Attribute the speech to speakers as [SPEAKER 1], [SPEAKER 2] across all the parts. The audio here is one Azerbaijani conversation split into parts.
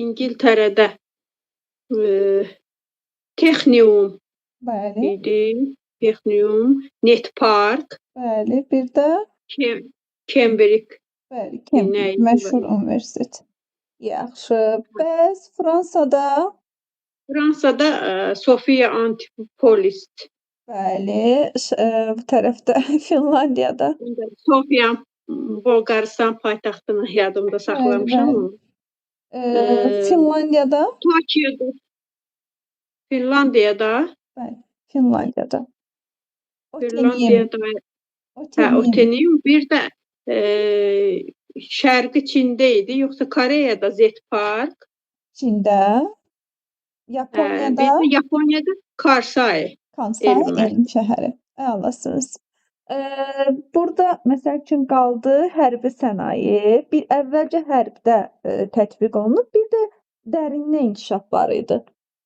[SPEAKER 1] İngiltərədə Texnium
[SPEAKER 2] Bəli,
[SPEAKER 1] idi. Texnium, Netpark,
[SPEAKER 2] bəli. Bir də
[SPEAKER 1] Cambridge
[SPEAKER 2] bəli,
[SPEAKER 1] nə
[SPEAKER 2] Cambridge
[SPEAKER 1] idi?
[SPEAKER 2] məşhur universitet. Yaxşı. Bəs Fransada?
[SPEAKER 1] Fransada Sofia Antipolis.
[SPEAKER 2] Bəli. Bu tərəfdə Finlandiyada.
[SPEAKER 1] Sofia Bolqarıstan paytaxtını yadımda saxlamışam.
[SPEAKER 2] bəli. Finlandiyada?
[SPEAKER 1] Tokyoda. Finlandiyada.
[SPEAKER 2] Bəli, Finlandiyada.
[SPEAKER 1] Finlandiyada. Otenium. Bir də Şərqi Çində idi, yoxsa Koreyada Z-Park.
[SPEAKER 2] Çində. Yaponiyada?
[SPEAKER 1] Bir də Yaponiyada Kansai.
[SPEAKER 2] Kansai elm şəhəri. Əlasınız. Burada məsəl üçün qaldı hərbi sənaye. Bir əvvəlcə hərbdə tətbiq olunub, bir də dərinə inkişaf var idi.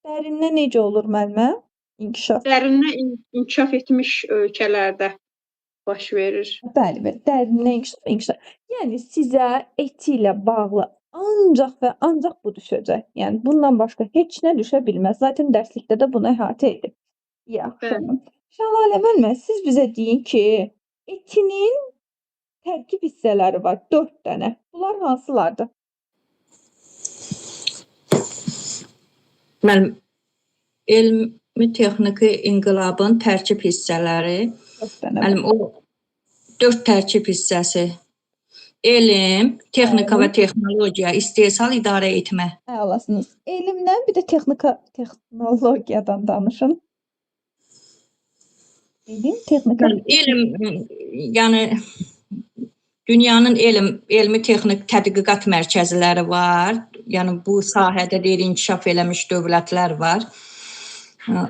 [SPEAKER 2] Dərinə necə olur müəllimə? İnkişaf.
[SPEAKER 1] Dərinə inkişaf etmiş ölkələrdə baş verir.
[SPEAKER 2] Bəli, dərinə inkişaf. Yəni sizə eti ilə bağlı ancaq və ancaq bu düşəcək. Yəni bundan başqa heç nə düşə bilməz. Zaten dərslikdə də bunu əhatə edib. Yaxşı. Şəlalə müəllimə, siz bizə deyin ki, etinin tərkib hissələri var 4 dənə. Bunlar hansılardır?
[SPEAKER 3] Müəllim, elmi texniki inqilabın tərkib hissələri.
[SPEAKER 2] 4 dənə.
[SPEAKER 3] Müəllim, o 4 tərkib hissəsi. Elm, texnika və texnologiya, istehsal, idarə etmə.
[SPEAKER 2] Əlasınız. Elmdən bir də texnologiyadan danışın. Elm, texnika.
[SPEAKER 3] Elm, yəni dünyanın elmi texnik tədqiqat mərkəzləri var. Yəni bu sahədə inkişaf eləmiş dövlətlər var.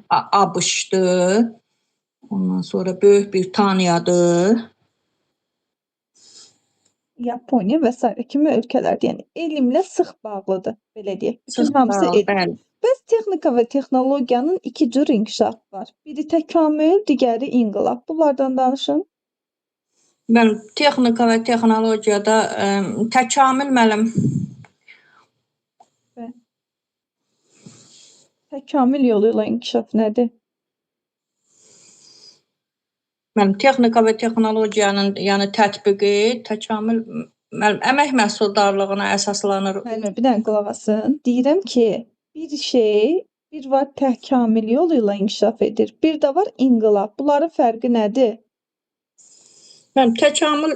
[SPEAKER 3] ABŞ-dır. Ondan sonra Böyük Britaniyadır.
[SPEAKER 2] Yaponiya və s. kimi ölkələrdir. Yəni elmlə sıx bağlıdır, belə deyək. Bütün hamısı elm. Bəs texnika və texnologiyanın iki cür inkişaf var. Biri təkamül, digəri inqilab. Bunlardan danışın.
[SPEAKER 3] Müəllim, texnika və texnologiyada təkamül müəllim.
[SPEAKER 2] Təkamül yolu ilə inkişaf nədir?
[SPEAKER 3] Müəllim, texnika və texnologiyanın yəni tətbiqi, təkamül müəllim, əmək məhsuldarlığına əsaslanır.
[SPEAKER 2] Müəllim, bir dənə qulaq asın. Deyirəm ki, bir şey, bir var təkamül yolu ilə inkişaf edir, bir də var inqilab. Bunların fərqi nədir?
[SPEAKER 3] Müəllim, təkamül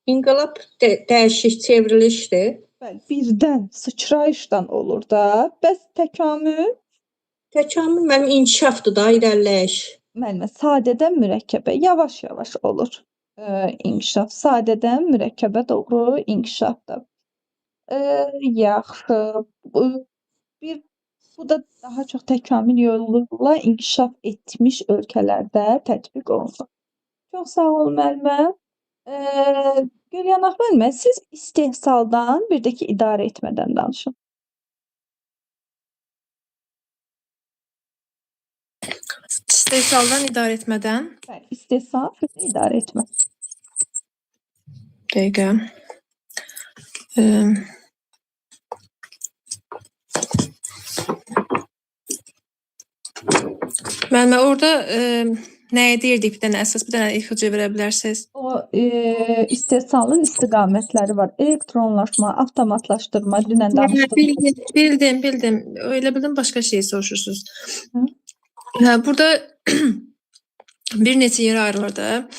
[SPEAKER 3] inqilab dəyişik, çevrilişdir.
[SPEAKER 2] Bəli, birdən sıçrayışdan olur da. Bəs təkamül?
[SPEAKER 3] Təkamül müəllim inkişafdır da, irəliləyiş.
[SPEAKER 2] Müəllimə, sadədən mürəkkəbə yavaş-yavaş olur inkişaf. Sadədən mürəkkəbə doğru inkişafdır. Yaxşı. Bu da daha çox təkamül yolu ilə inkişaf etmiş ölkələrdə tətbiq olunur. Çox sağ olun müəllimə. Gülyanaq müəllimə, siz istehsaldan, bir də ki, idarə etmədən danışın.
[SPEAKER 4] İstehsaldan idarə etmədən.
[SPEAKER 2] Bəli, istehsal və idarə etmə.
[SPEAKER 4] Dəqiqə. Müəllimə, orada nəyə deyirdik? Bir dənə əsas, bir dənə ipucu verə bilərsiniz?
[SPEAKER 2] O istehsalın istiqamətləri var. Elektronlaşma, avtomatlaşdırma, dünən danışdıq.
[SPEAKER 4] Bildim. Öyle bildim, başqa şey soruşursunuz. Burada bir neçə yerə ayrılır da.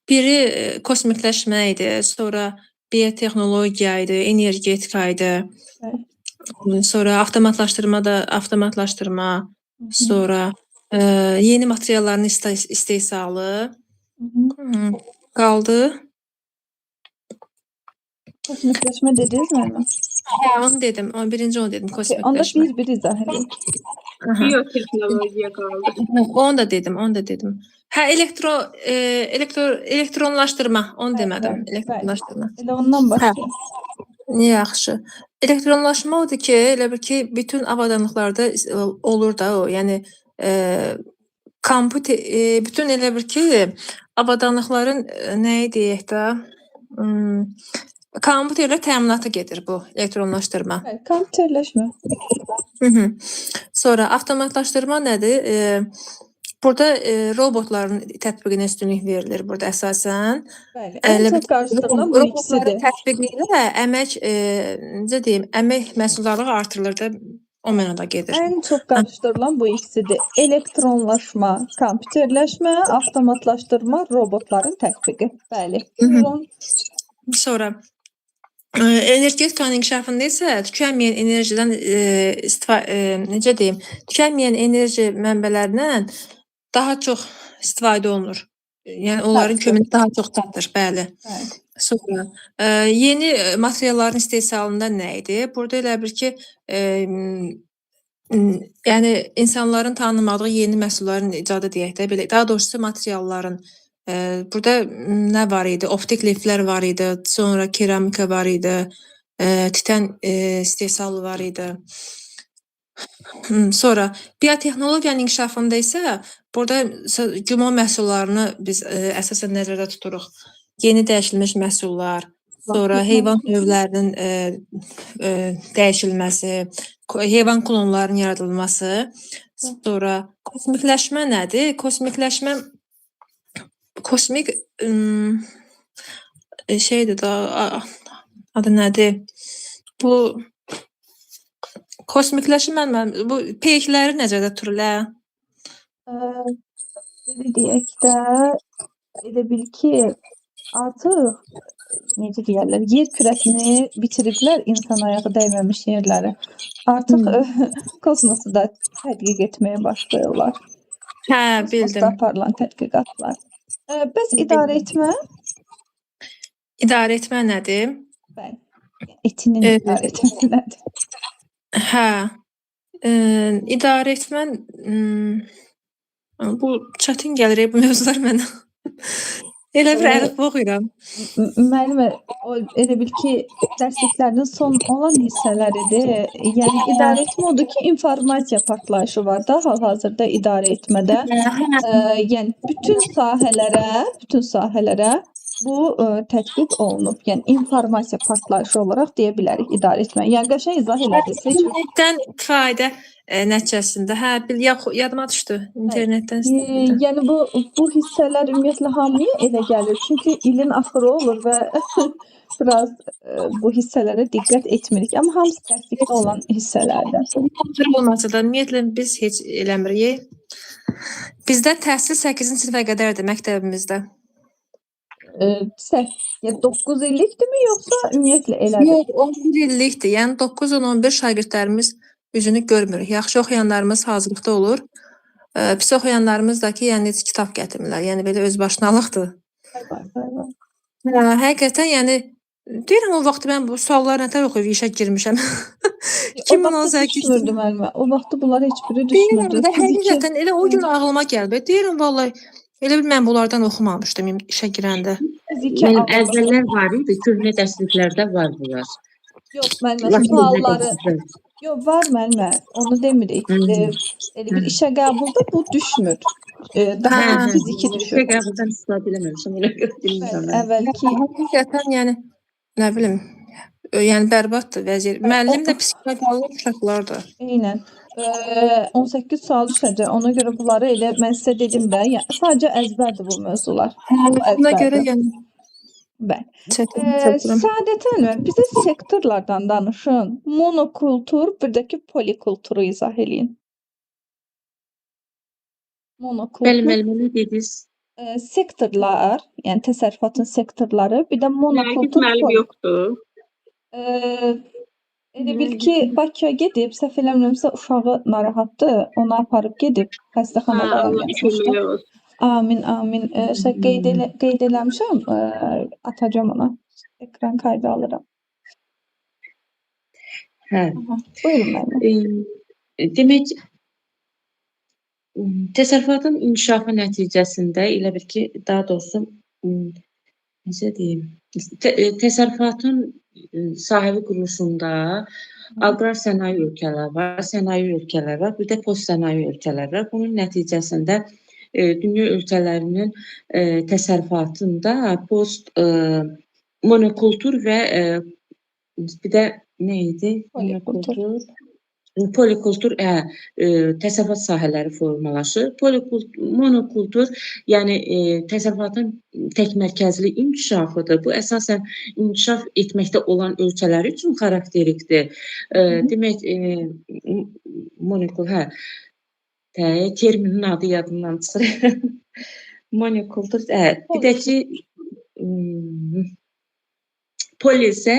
[SPEAKER 4] Biri kosmikləşmə idi, sonra biotexnologiya idi, energetika idi. Sonra avtomatlaşdırma, sonra yeni materialların istehsalı qaldı.
[SPEAKER 2] Kosmikləşmə dediniz mi?
[SPEAKER 4] Onu dedim. Birinci onu dedim.
[SPEAKER 2] Onda bir izah edin.
[SPEAKER 1] Biyoteknologiya qaldı.
[SPEAKER 4] Onu da dedim. Elektronlaşdırma. Onu demədim. Elektronlaşdırma.
[SPEAKER 2] Elə ondan başlayın.
[SPEAKER 4] Yaxşı. Elektronlaşma odur ki, elə bir ki, bütün avadanlıqlarda olur da o. Yəni bütün elə bir ki, avadanlıqların nəyi deyək də, Kompüterlə təminata gedir bu elektronlaşdırma.
[SPEAKER 2] Bəli, kompüterləşmə.
[SPEAKER 4] Sonra avtomatlaşdırma nədir? Burada robotların tətbiqinə üstünlük verilir burada əsasən.
[SPEAKER 2] Bəli, ən çox qarşıdırılan bu
[SPEAKER 4] Robotların
[SPEAKER 2] ikisidir.
[SPEAKER 4] tətbiqi ilə əmək, necə deyim, əmək məhsuldarlığı artırılır da, o mənada gedir.
[SPEAKER 2] Ən çox qarşıdırılan bu ikisidir. Elektronlaşma, kompüterləşmə, avtomatlaşdırma, robotların tətbiqi. Bəli. Buyurun.
[SPEAKER 4] Sonra energetikanın inkişafında isə tükənməyən enerjidən necə deyim, tükənməyən enerji mənbələrindən daha çox istifadə olunur. Yəni onların köməyini daha çox çatır, bəli.
[SPEAKER 2] Bəli.
[SPEAKER 4] Sonra yeni materialların istehsalında nə idi? Burada elə bir ki, yəni insanların tanımadığı yeni məhsulların icadı deyək də, belə daha doğrusu materialların burada nə var idi? Optik liflər var idi, sonra keramika var idi, titan istehsalı var idi. Sonra biotexnologiyanın inkişafında isə burada güman məhsullarını biz əsasən nəzərdə tuturuq. Yeni dəyişilmiş məhsullar, sonra heyvan növlərinin dəyişilməsi, heyvan klonlarının yaradılması, sonra kosmikləşmə nədir? Kosmik şeydir da, adı nədir? Bu kosmikləşmə bu peykləri nəzərdə tuturlar.
[SPEAKER 2] Belə deyək də, elə bil ki, artıq necə deyirlər, yer kürəsini bitiriblər insan ayağı dəyməmiş yerləri. Artıq kosmosu da tədqiq etməyə başlayırlar.
[SPEAKER 4] Hə, bildim.
[SPEAKER 2] Kosmosda aparılan tədqiqatlar. Bəs idarə etmə?
[SPEAKER 4] İdarə etmə nədir?
[SPEAKER 2] Bəli. Etinin idarə etməsi nədir?
[SPEAKER 4] Hə. İdarə etmə bu çətin gəlir bu mövzular mənə. Elə bir əlif oxuyuram.
[SPEAKER 2] Müəllimə, elə bil ki, dərsliklərinin son olan hissələridir. Yəni idarə etmə odur ki, informasiya partlayışı var da hal-hazırda idarə etmədə. Yəni bütün sahələrə bu tətbiq olunub. Yəni informasiya partlayışı olaraq deyə bilərik idarə etmə. Yəni qəşəng izah elədiniz.
[SPEAKER 4] İnternetdən istifadə nəticəsində, yadıma düşdü. İnternetdən istifadə.
[SPEAKER 2] Yəni bu hissələr ümumiyyətlə hamıya elə gəlir. Çünki ilin axırı olur və biraz bu hissələrə diqqət etmirik. Amma hamısı dərslikdə olan hissələrdir.
[SPEAKER 4] Axırı olmasa da ümumiyyətlə biz heç eləmirik. Bizdə təhsil 8-ci sinifə qədərdir məktəbimizdə.
[SPEAKER 2] 9 illikdirmi yoxsa ümumiyyətlə elədir?
[SPEAKER 4] Yox, 11 illikdir. Yəni 9-11 şagirdlərimiz üzünü görmürük. Yaxşı oxuyanlarımız hazırlıqda olur. Pis oxuyanlarımız da ki, yəni heç kitab gətirmirlər. Yəni belə öz başınalıqdır. Həqiqətən, yəni deyirəm o vaxt mən bu sualları nətər oxuyub işə girmişəm.
[SPEAKER 2] 2018 düşmürdü müəllimə. O vaxt bunlar heç biri düşmürdü.
[SPEAKER 4] Həqiqətən elə o gün ağlıma gəldi. Deyirəm vallahi elə bil mən bunlardan oxumamışdım işə girəndə.
[SPEAKER 5] Mənim əvvəllər var idi, köhnə dərsliklərdə var bunlar.
[SPEAKER 2] Yox, müəllimə sualları. Yox, var müəllimə, onu demirik. Elə bir işə qəbulda bu düşmür. Daha fiziki düşür.
[SPEAKER 5] İşə qəbuldan istifadə eləməmişəm, elə gördüyüm
[SPEAKER 2] əvvəlki.
[SPEAKER 4] Həqiqətən, yəni, nə bilim, yəni bərbaddır vəziyyət. Müəllim də psixoloq uşaqlardır.
[SPEAKER 2] Eynən. 18 sual düşəcək. Ona görə bunları elə mən sizə dedim də, yəni sadəcə əzbərdir bu mövzular.
[SPEAKER 4] Buna görə yəni
[SPEAKER 2] bəli. Səadətən bizə sektorlardan danışın. Monokultur, bir də ki polikulturu izah eləyin. Monokultur.
[SPEAKER 5] Bəli, müəllimə dediniz.
[SPEAKER 2] Sektorlar, yəni təsərrüfatın sektorları, bir də monokultur.
[SPEAKER 1] Müəllim yoxdur.
[SPEAKER 2] Elə bil ki, Bakıya gedib, səhv eləmirəmsə uşağı narahatdır, onu aparıb gedib xəstəxanada yatmışdı. Amin, amin. Qeyd eləmişəm, atacağam ona. Ekran kaydı alıram.
[SPEAKER 5] Hə.
[SPEAKER 2] Buyurun müəllim.
[SPEAKER 5] Demək, təsərrüfatın inkişafı nəticəsində elə bir ki, daha doğrusu necə deyim, təsərrüfatın sahibi quruluşunda aqrar sənaye ölkələri var, sənaye ölkələri var, bir də post sənaye ölkələri var. Bunun nəticəsində dünya ölkələrinin təsərrüfatında post monokultur və bir də nə idi?
[SPEAKER 2] Polikultur.
[SPEAKER 5] Polikultur təsərrüfat sahələri formalaşır. Monokultur, yəni təsərrüfatın təkmərkəzli inkişafıdır. Bu əsasən inkişaf etməkdə olan ölkələr üçün xarakterikdir. Demək, monokultur, terminin adı yadımdan çıxır. Monokultur, bir də ki, poli isə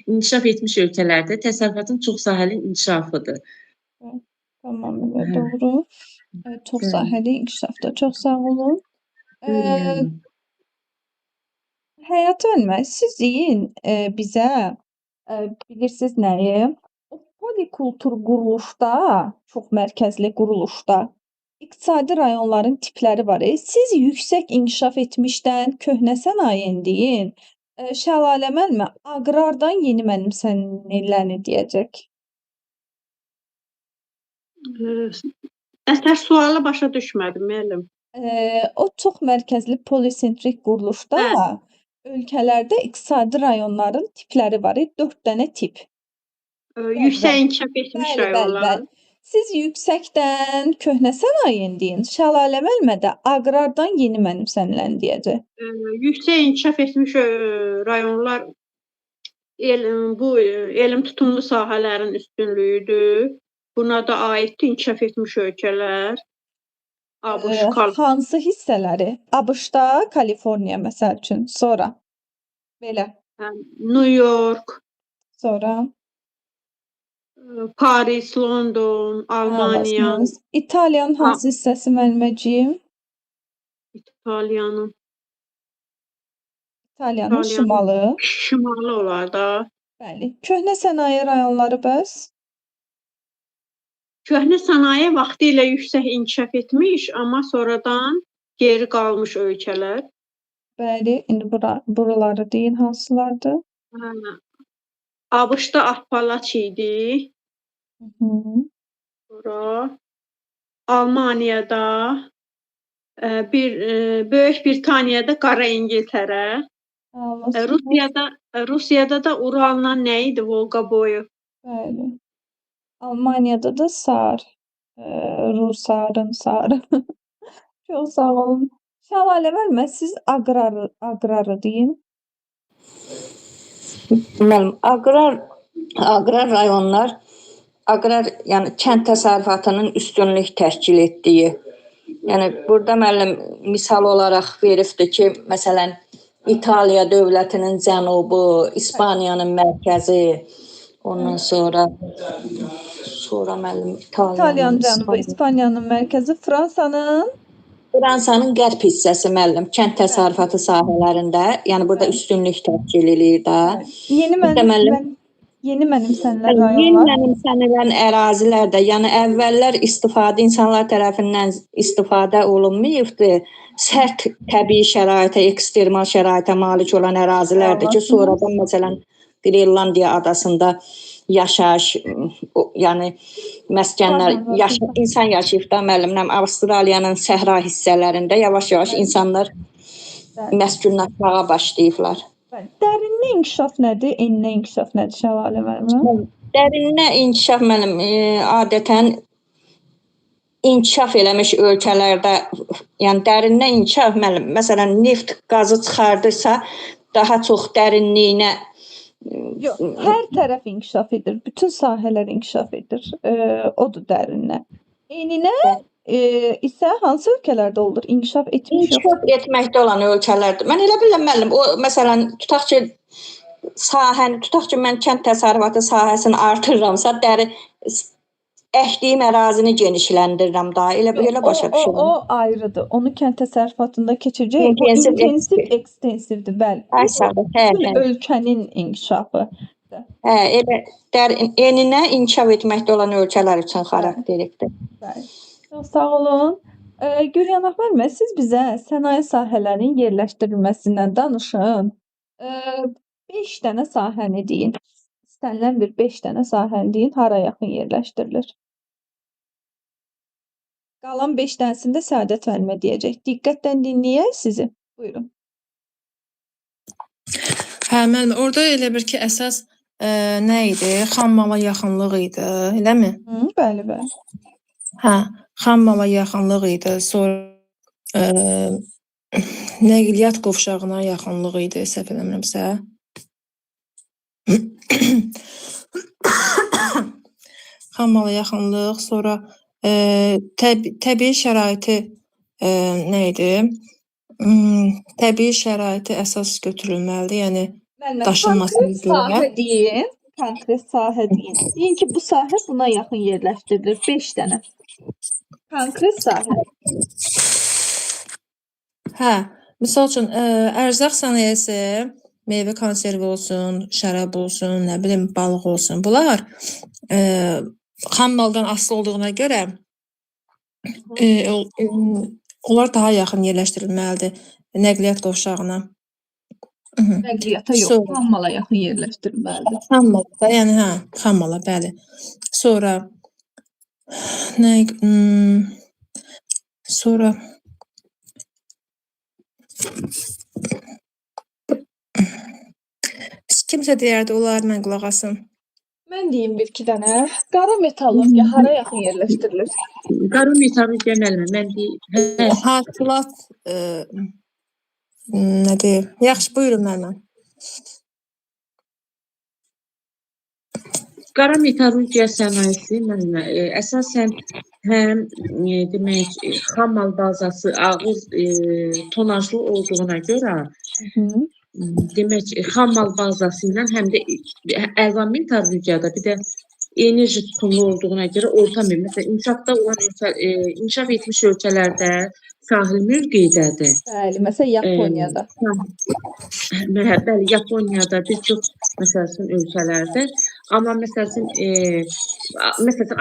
[SPEAKER 5] inkişaf etmiş ölkələrdə təsərrüfatın çox sahəli inkişafıdır.
[SPEAKER 2] Tamamilə doğru. Çox sahəli inkişafda. Çox sağ olun. Həyat müəllimə, siz deyin bizə, bilirsiniz nəyi? O polikultur quruluşda, çox mərkəzli quruluşda iqtisadi rayonların tipləri var. Siz yüksək inkişaf etmişdən köhnə sənayenin deyin. Şəlalə müəllimə, aqrardan yeni mənimsəniləni deyəcək.
[SPEAKER 1] Əsas sualı başa düşmədim müəllim.
[SPEAKER 2] O çox mərkəzli polisentrik quruluşda ölkələrdə iqtisadi rayonların tipləri var. 4 dənə tip.
[SPEAKER 1] Yüksək inkişaf etmiş rayonlar.
[SPEAKER 2] Siz yüksəkdən köhnə sənayenin deyin. Şəlalə müəllimə də aqrardan yeni mənimsəniləni deyəcək.
[SPEAKER 1] Yüksək inkişaf etmiş rayonlar bu elm tutumlu sahələrin üstünlüyüdür. Buna da aiddir inkişaf etmiş ölkələr.
[SPEAKER 2] Hansı hissələri? ABŞ-da Kaliforniya məsəl üçün. Sonra belə.
[SPEAKER 1] New York.
[SPEAKER 2] Sonra
[SPEAKER 1] Paris, London, Almaniya.
[SPEAKER 2] İtaliyanın hansı hissəsi müəlliməciyim?
[SPEAKER 1] İtaliyanın
[SPEAKER 2] şimalı.
[SPEAKER 1] Şimalı olar da.
[SPEAKER 2] Bəli. Köhnə sənaye rayonları bəs?
[SPEAKER 1] Köhnə sənaye vaxtilə yüksək inkişaf etmiş, amma sonradan geri qalmış ölkələr.
[SPEAKER 2] Bəli, indi buraları deyin hansılardır?
[SPEAKER 1] ABŞ-da Appalaç idi. Sonra Almaniyada, Böyük Britaniyada Qara İngiltərə. Rusiyada da Uralla nə idi? Volqa boyu.
[SPEAKER 2] Bəli. Almaniyada da Sar. Rusarın sarı. Çox sağ olun. Şəlalə müəllimə, siz aqrarı deyin.
[SPEAKER 3] Müəllim, aqrar rayonlar, yəni kənd təsərrüfatının üstünlük təşkil etdiyi. Yəni burada müəllim misal olaraq veribdir ki, məsələn, İtaliya dövlətinin cənubu, İspaniyanın mərkəzi, ondan sonra müəllim
[SPEAKER 2] İtaliyanın cənubu, İspaniyanın mərkəzi,
[SPEAKER 3] Fransanın qərb hissəsi müəllim, kənd təsərrüfatı sahələrində, yəni burada üstünlük təşkil eləyir də.
[SPEAKER 2] Yeni mənimsənilən rayonlar.
[SPEAKER 3] Yeni mənimsənilən ərazilər də, yəni əvvəllər insanlar tərəfindən istifadə olunmayıbdır. Sərt təbii şəraitə, ekstremal şəraitə malik olan ərazilərdir ki, sonradan məsələn Qrenlandiya adasında yaşayış, yəni məskənlər, insan yaşayıb da müəlliməm, Avstraliyanın səhra hissələrində yavaş-yavaş insanlar məskunlaşmağa başlayıblar.
[SPEAKER 2] Dərinlə inkişaf nədir, enlə inkişaf nədir Şəlalə müəllimə?
[SPEAKER 3] Dərinlə inkişaf müəllim, adətən inkişaf eləmiş ölkələrdə, yəni dərinlə inkişaf müəllim, məsələn neft qazı çıxardırsa daha çox dərinliyinə.
[SPEAKER 2] Yox, hər tərəf inkişaf edir, bütün sahələr inkişaf edir, odur dərinlə. Eninə isə hansı ölkələrdə olur? İnkişaf etmiş yox.
[SPEAKER 3] İnkişaf etməkdə olan ölkələrdir. Mən elə bilirəm müəllim, o məsələn tutaq ki mən kənd təsərrüfatı sahəsini artırıramsa, əkdiyim ərazini genişləndirirəm daha. Elə başa düşürəm.
[SPEAKER 2] O ayrıdır. Onu kənd təsərrüfatında keçəcək. O intensiv, ekstensivdir, bəli. Bütün ölkənin inkişafı.
[SPEAKER 3] Elə eninə inkişaf etməkdə olan ölkələr üçün xarakterikdir.
[SPEAKER 2] Bəli. Çox sağ olun. Gülyanaq müəllimə, siz bizə sənaye sahələrinin yerləşdirilməsindən danışın. 5 dənə sahəni deyin. İstənilən bir 5 dənə sahəni deyin, hara yaxın yerləşdirilir? Qalan 5 dənəsində Səadət müəllimə deyəcək. Diqqətlə dinləyək sizi. Buyurun.
[SPEAKER 4] Hə, müəllim, orada elə bir ki, əsas nə idi? Xam mala yaxınlıq idi, eləmi?
[SPEAKER 2] Hı, bəli, bəli.
[SPEAKER 4] Hə, xam mala yaxınlıq idi. Sonra nəqliyyat qovşağına yaxınlıq idi, səhv eləmirəmsə. Xam mala yaxınlıq, sonra təbii şəraiti nə idi? Təbii şəraiti əsas götürülməlidir, yəni
[SPEAKER 2] Müəllimə,
[SPEAKER 4] daşınmasına
[SPEAKER 2] konkret
[SPEAKER 4] görə.
[SPEAKER 2] sahə deyin. Konkret sahə deyin. Deyin ki, bu sahə buna yaxın yerləşdirilir. 5 dənə. Konkret sahə.
[SPEAKER 4] Hə, misal üçün ərzaq sənayesi, meyvə konservi olsun, şərab olsun, nə bilim, balıq olsun. Bunlar xam maldan asılı olduğuna görə onlar daha yaxın yerləşdirilməlidir nəqliyyat qovşağına.
[SPEAKER 2] Nəqliyyata yox,
[SPEAKER 4] Sonra
[SPEAKER 2] xam mala yaxın yerləşdirilməlidir.
[SPEAKER 4] xam mala da, yəni hə, xam mala, bəli. Sonra nə sonra kimsə deyərdi, olar mən qulaq asım.
[SPEAKER 2] Mən deyim bir iki dənə. Qara metallurgiya hara yaxın yerləşdirilir?
[SPEAKER 5] Qara metallurgiya müəllimə, mən deyim,
[SPEAKER 4] Hasilat nə deyim? Yaxşı, buyurun müəllimə.
[SPEAKER 5] qara metallurgiya sənayesi müəllimə, əsasən həm demək xam mal bazası ağır tonajlı olduğuna görə demək xam mal bazası ilə həm də əlavə metallurgiyada bir də enerji tutumlu olduğuna görə orta məsələn inkişafda olan inkişaf etmiş ölkələrdə sahil mövqeyidədir.
[SPEAKER 2] Bəli, məsələn Yaponiyada.
[SPEAKER 5] Bəli, Yaponiyada bir çox məsələn ölkələrdə, amma məsələn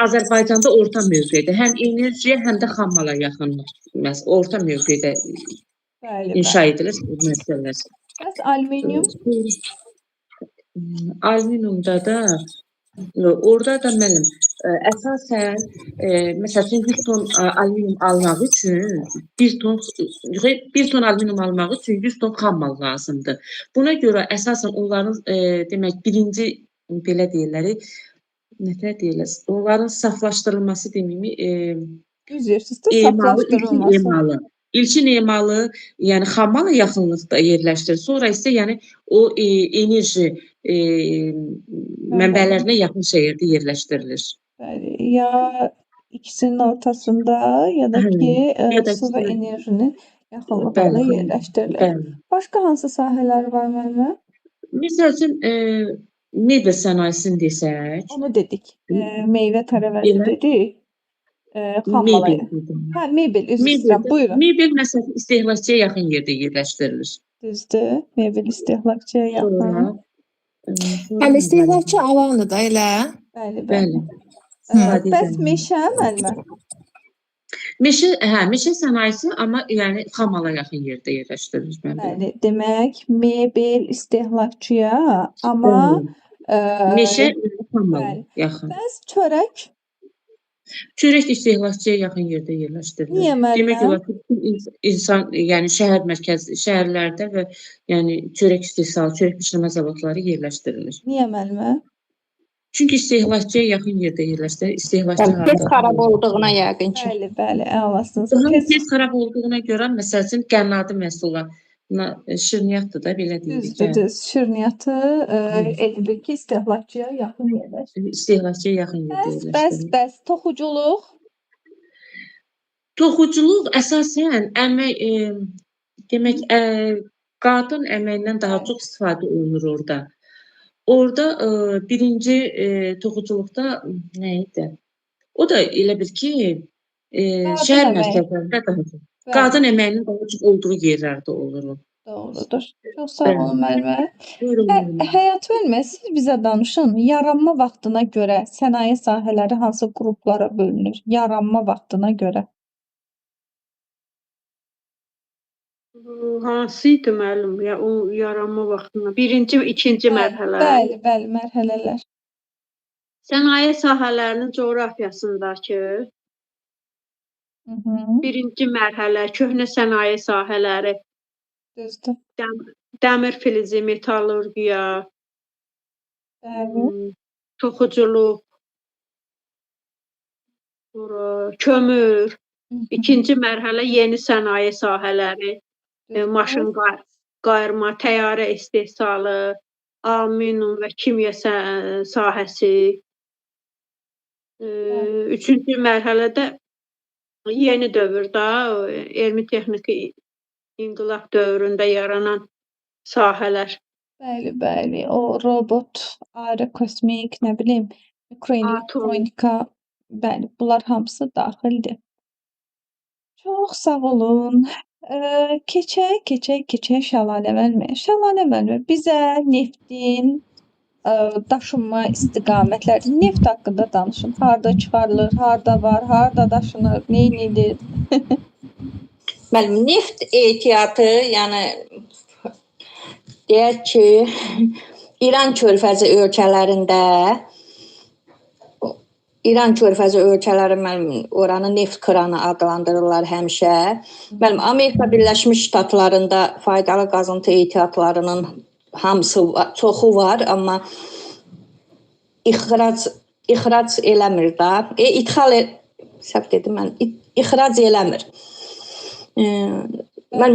[SPEAKER 5] Azərbaycanda orta mövqedə, həm enerjiyə, həm də xam mala yaxınlıq, orta mövqedə inşa edilir məsələlər.
[SPEAKER 2] Bəs alüminium?
[SPEAKER 5] Alüminiumda da orada da mənim əsasən məsələn 100 ton alüminium almaq üçün 1 ton alüminium almaq üçün 100 ton xam mal lazımdır. Buna görə əsasən onların demək birinci belə deyirlər, onların saflaşdırılması deməyimi
[SPEAKER 2] saflaşdırılması.
[SPEAKER 5] İlkin emalı, yəni xam mala yaxınlıqda yerləşdirilir. Sonra isə yəni o enerji mənbələrinə yaxın şəhərdə yerləşdirilir.
[SPEAKER 2] Bəli, ya ikisinin ortasında ya da ki su və enerjinin yaxınlığında yerləşdirilir. Başqa hansı sahələr var müəllimə?
[SPEAKER 5] Məsəl üçün mebel sənayesini desək.
[SPEAKER 2] Onu dedik. Meyvə tərəvəzi dedik. Xam mala. Hə, mebel, üzr istəyirəm, buyurun.
[SPEAKER 5] Mebel məsələn istehlakçıya yaxın yerdə yerləşdirilir.
[SPEAKER 2] Düzdür, mebel istehlakçıya yaxın.
[SPEAKER 4] Hələ istehlakçı alandır da elə.
[SPEAKER 2] Bəli. Bəs meşə müəllimə?
[SPEAKER 5] Meşə sənayesi, amma yəni xam mala yaxın yerdə yerləşdirilir.
[SPEAKER 2] Bəli, demək mebel istehlakçıya, amma
[SPEAKER 5] meşə xam mala yaxın.
[SPEAKER 2] Bəs çörək?
[SPEAKER 5] Çörək istehlakçıya yaxın yerdə yerləşdirilir.
[SPEAKER 2] Niyə müəllimə?
[SPEAKER 5] Demək olar ki, insan, yəni şəhər mərkəzi, şəhərlərdə və yəni çörək istehsalı, çörək bişirmə zavodları yerləşdirilir.
[SPEAKER 2] Niyə müəllimə?
[SPEAKER 5] Çünki istehlakçıya yaxın yerdə yerləşdirilir. İstehlakçı harda?
[SPEAKER 3] Tez xarab olduğuna yəqin ki.
[SPEAKER 2] Bəli, əlasınız.
[SPEAKER 5] Tez xarab olduğuna görə məsəl üçün qənnadı məhsullar, şirniyyatdır da belə deyirik.
[SPEAKER 2] Düzdür, şirniyyatı edilir ki, istehlakçıya yaxın yerləşdirilir.
[SPEAKER 5] İstehlakçıya yaxın yerdə yerləşdirilir.
[SPEAKER 2] Bəs toxuculuq?
[SPEAKER 5] Toxuculuq əsasən əmək, demək, qadın əməyindən daha çox istifadə olunur orada. Orada birinci toxuculuqda nə idi? O da elə bil ki, şəhər mərkəzlərində daha çox. Qadın əməyinin daha çox olduğu yerlərdə olur o.
[SPEAKER 2] Doğrudur. Çox sağ olun müəllimə. Həyat müəllimə, siz bizə danışın. Yaranma vaxtına görə sənaye sahələri hansı qruplara bölünür? Yaranma vaxtına görə.
[SPEAKER 1] Hansı idi müəllim? Ya o yaranma vaxtına. Birinci, ikinci mərhələ.
[SPEAKER 2] Bəli, mərhələlər.
[SPEAKER 1] Sənaye sahələrinin coğrafiyasındakı birinci mərhələ, köhnə sənaye sahələri.
[SPEAKER 2] Düzdür.
[SPEAKER 1] dəmir filizi, metallurgiya,
[SPEAKER 2] Bəli.
[SPEAKER 1] toxuculuq, sonra kömür. İkinci mərhələ yeni sənaye sahələri, maşın qayırma, təyyarə istehsalı, alüminium və kimya sahəsi. Üçüncü mərhələdə yeni dövrdə elmi texniki inqilab dövründə yaranan sahələr.
[SPEAKER 2] Bəli, bəli. O robot, aerokosmik, nə bilim, mikroelektronika, bəli, bunlar hamısı daxildir. Çox sağ olun. Keçək Şəlalə müəllimə. Şəlalə müəllimə, bizə neftin daşınma istiqamətləri, neft haqqında danışın. Harda çıxarılır, harda var, harda daşınır, neynilir?
[SPEAKER 3] Müəllim, neft ehtiyatı, yəni deyək ki, İran körfəzi ölkələri müəllim oranı neft kranı adlandırırlar həmişə. Müəllim, Amerika Birləşmiş Ştatlarında faydalı qazıntı ehtiyatlarının hamısı çoxu var, amma ixrac eləmir də. Səhv dedim mən, ixrac eləmir. Mən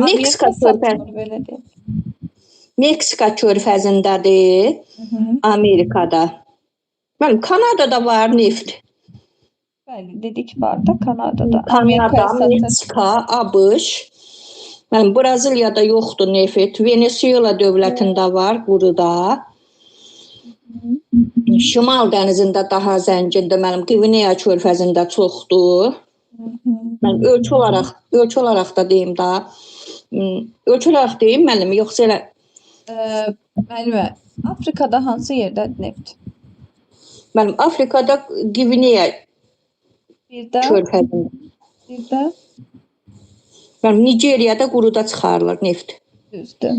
[SPEAKER 3] Meksika körfəzindədir, Amerikada. Mənim Kanadada var neft.
[SPEAKER 2] Bəli, dedik var da Kanadada.
[SPEAKER 3] Kanada, Meksika, ABŞ. Mənim Braziliyada yoxdur neft. Venezuela dövlətində var, quruda. Şimal dənizində daha zəngindir. Mənim Qvineya körfəzində çoxdur. Mən ölçü olaraq da deyim da. Ölçü olaraq deyim müəllim, yoxsa elə
[SPEAKER 2] müəllimə, Afrikada hansı yerdədir neft?
[SPEAKER 3] Mənim Afrikada Qvineya körfəzində.
[SPEAKER 2] Bir də
[SPEAKER 3] Mənim Nigeriyada quruda çıxarılır neft.
[SPEAKER 2] Düzdür.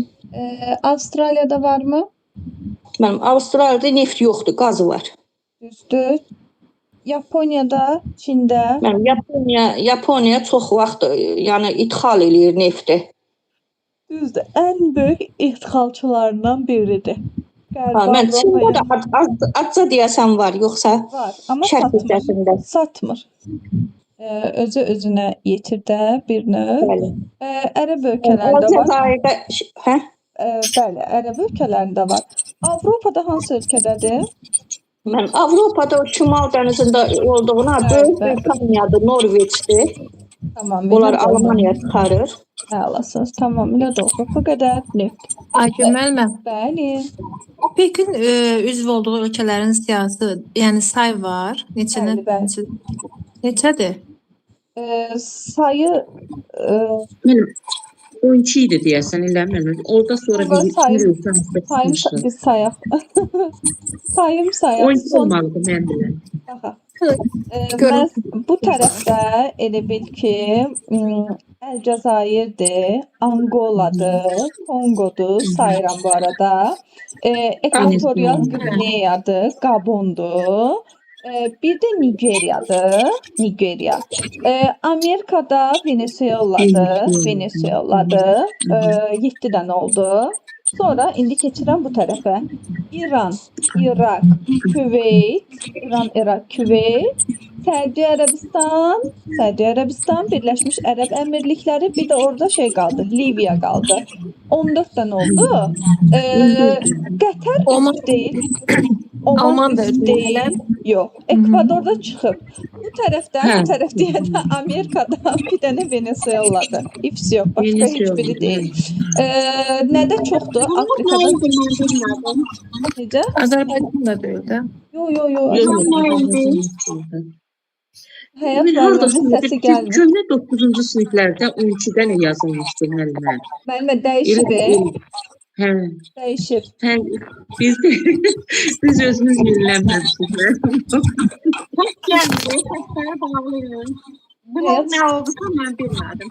[SPEAKER 2] Avstraliyada varmı?
[SPEAKER 3] Mənim Avstraliyada neft yoxdur, qazı var.
[SPEAKER 2] Düzdür. Yaponiyada, Çində?
[SPEAKER 3] Mənim Yaponiya çox vaxt yəni ixal eləyir nefti.
[SPEAKER 2] Düzdür. Ən böyük ixracçılarından biridir.
[SPEAKER 3] Mən Çində də azca deyəsən var, yoxsa
[SPEAKER 2] var, amma satmır. Özü özünə yetir də bir növ.
[SPEAKER 3] Bəli.
[SPEAKER 2] Ərəb ölkələrində var.
[SPEAKER 3] Hə?
[SPEAKER 2] Bəli, Ərəb ölkələrində var. Avropada hansı ölkədədir?
[SPEAKER 3] Mən Avropada Şimal dənizində olduğuna Böyük Britaniyadır, Norveçdir.
[SPEAKER 2] Tamam.
[SPEAKER 3] Onlar Almaniya çıxarır.
[SPEAKER 2] Əlasınız. Tamamilə doğru. Bu qədər neft.
[SPEAKER 4] Aygün müəllimə,
[SPEAKER 2] Bəli.
[SPEAKER 4] OPEC-in üzv olduğu ölkələrin siyasi, yəni say var. Neçədir?
[SPEAKER 2] Sayı
[SPEAKER 5] 12 idi deyəsən, eləmirəm. Orada sonra
[SPEAKER 2] biz sayaq. Sayım.
[SPEAKER 5] 12 olmalıdır mən biləm.
[SPEAKER 2] Bu tərəfdə elə bil ki, Əlcəzairdir, Angoladır, Kongodur, sayıram bu arada. Ekvatorial Qvineyadır, Gabondur. Bir də Nigeriya. Amerikada Venezueladır. 7 dənə oldu. Sonra indi keçirəm bu tərəfə. İran, İraq, Küveyt, Səudiyyə Ərəbistan, Birləşmiş Ərəb Əmirlikləri, bir də orada qaldı, Liviya qaldı. 14 dənə oldu. Qətər üst deyil. Oman üst deyil. Yox, Ekvadorda çıxıb. Bu tərəfdə deyəndə Amerikada bir dənə Venezueladır. İfs yox, başqa heç biri deyil. Nədə çoxdur Afrikada? Necə?
[SPEAKER 4] Azərbaycanda deyil də.
[SPEAKER 2] Yox. Həyat müəllimin səsi gəlmir.
[SPEAKER 5] Köhnə 9-cu siniflərdə 12 dənə yazılmışdı müəllimə.
[SPEAKER 2] Müəllimə dəyişib.
[SPEAKER 5] Hə.
[SPEAKER 2] Dəyişib.
[SPEAKER 5] Hə, biz özümüz yeniləməmişik.
[SPEAKER 1] Səsləri bağlayın. Bunun nə oldusa mən bilmədim.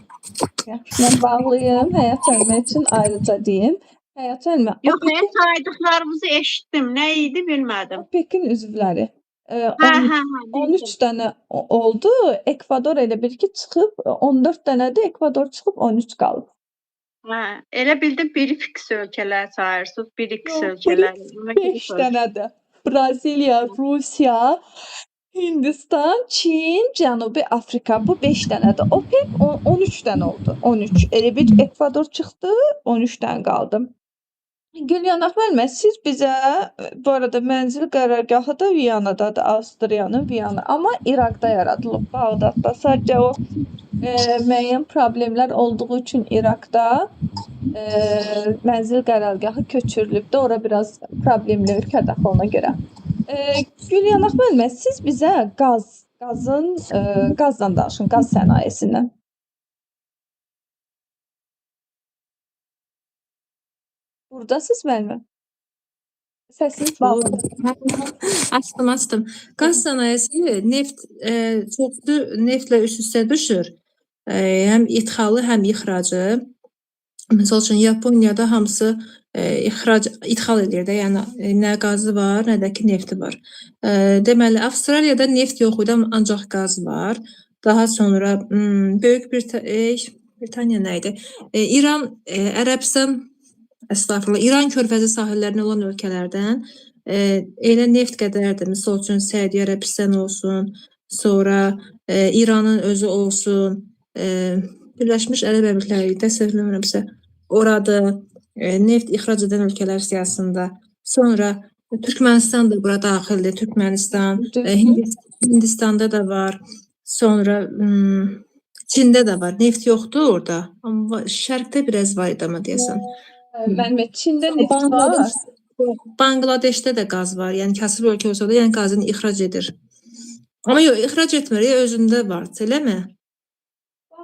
[SPEAKER 2] Mən bağlayım. Həyat müəllimə üçün ayrıca deyim. Həyat müəllimə.
[SPEAKER 1] Yox, mən saydıqlarımızı eşitdim. Nə idi bilmədim.
[SPEAKER 2] OPEC-in üzvləri. 13 dənə oldu. Ekvador elə bir ki çıxıb 14 dənədir. Ekvador çıxıb 13 qalıb.
[SPEAKER 1] Elə bildim BRICS ölkələri sayırsınız, BRICS
[SPEAKER 2] Yox,
[SPEAKER 1] ölkələri.
[SPEAKER 2] BRICS
[SPEAKER 1] Ona görə
[SPEAKER 2] 5 dənədir. Braziliya, Rusiya, Hindistan, Çin, Cənubi Afrika. Bu 5 dənədir. OPEC 13 dənə oldu. 13. Elə bir Ekvador çıxdı, 13 dənə qaldı. Gülyanaq müəllimə, siz bizə bu arada mənzil qərargahı da Viyanadadır, Avstriyanın Viyana, amma İraqda yaradılıb, Bağdadda. Sadəcə o müəyyən problemlər olduğu üçün İraqda mənzil qərargahı köçürülübdü. Ora biraz problemli ölkədir axı ona görə. Gülyanaq müəllimə, siz bizə qazdan danışın, qaz sənayesindən. Buradasınız müəllimə? Səsiniz bağlıdır.
[SPEAKER 4] Açdım. Qaz sənayesi çoxlu neftlə üst-üstə düşür. Həm idxalı, həm ixracı. Məsəl üçün Yaponiyada hamısı idxal edir də, yəni nə qazı var, nə də ki nefti var. Deməli, Avstraliyada neft yox idi, ancaq qaz var. Daha sonra Böyük Britaniya nə idi? İran, Ərəbistan, İran körfəzi sahillərinə olan ölkələrdən elə neft qədərdir. Məsəl üçün Səudiyyə Ərəbistan olsun, sonra İranın özü olsun, Birləşmiş Ərəb Əmirlikləri, təsəvvür eləmirəmsə, orada neft ixrac edən ölkələr siyasətində. Sonra Türkmənistan da bura daxildir. Türkmənistan, Hindistanda da var. Sonra Çində də var. Neft yoxdur orada. Amma şərqdə biraz var idi amma deyəsən.
[SPEAKER 2] Mənim Çində neft var.
[SPEAKER 4] Bangladeşdə də qaz var. Yəni kasıb ölkə olsa da, yəni qazını ixrac edir. Amma yox, ixrac etmir, özündə var. Eləmi?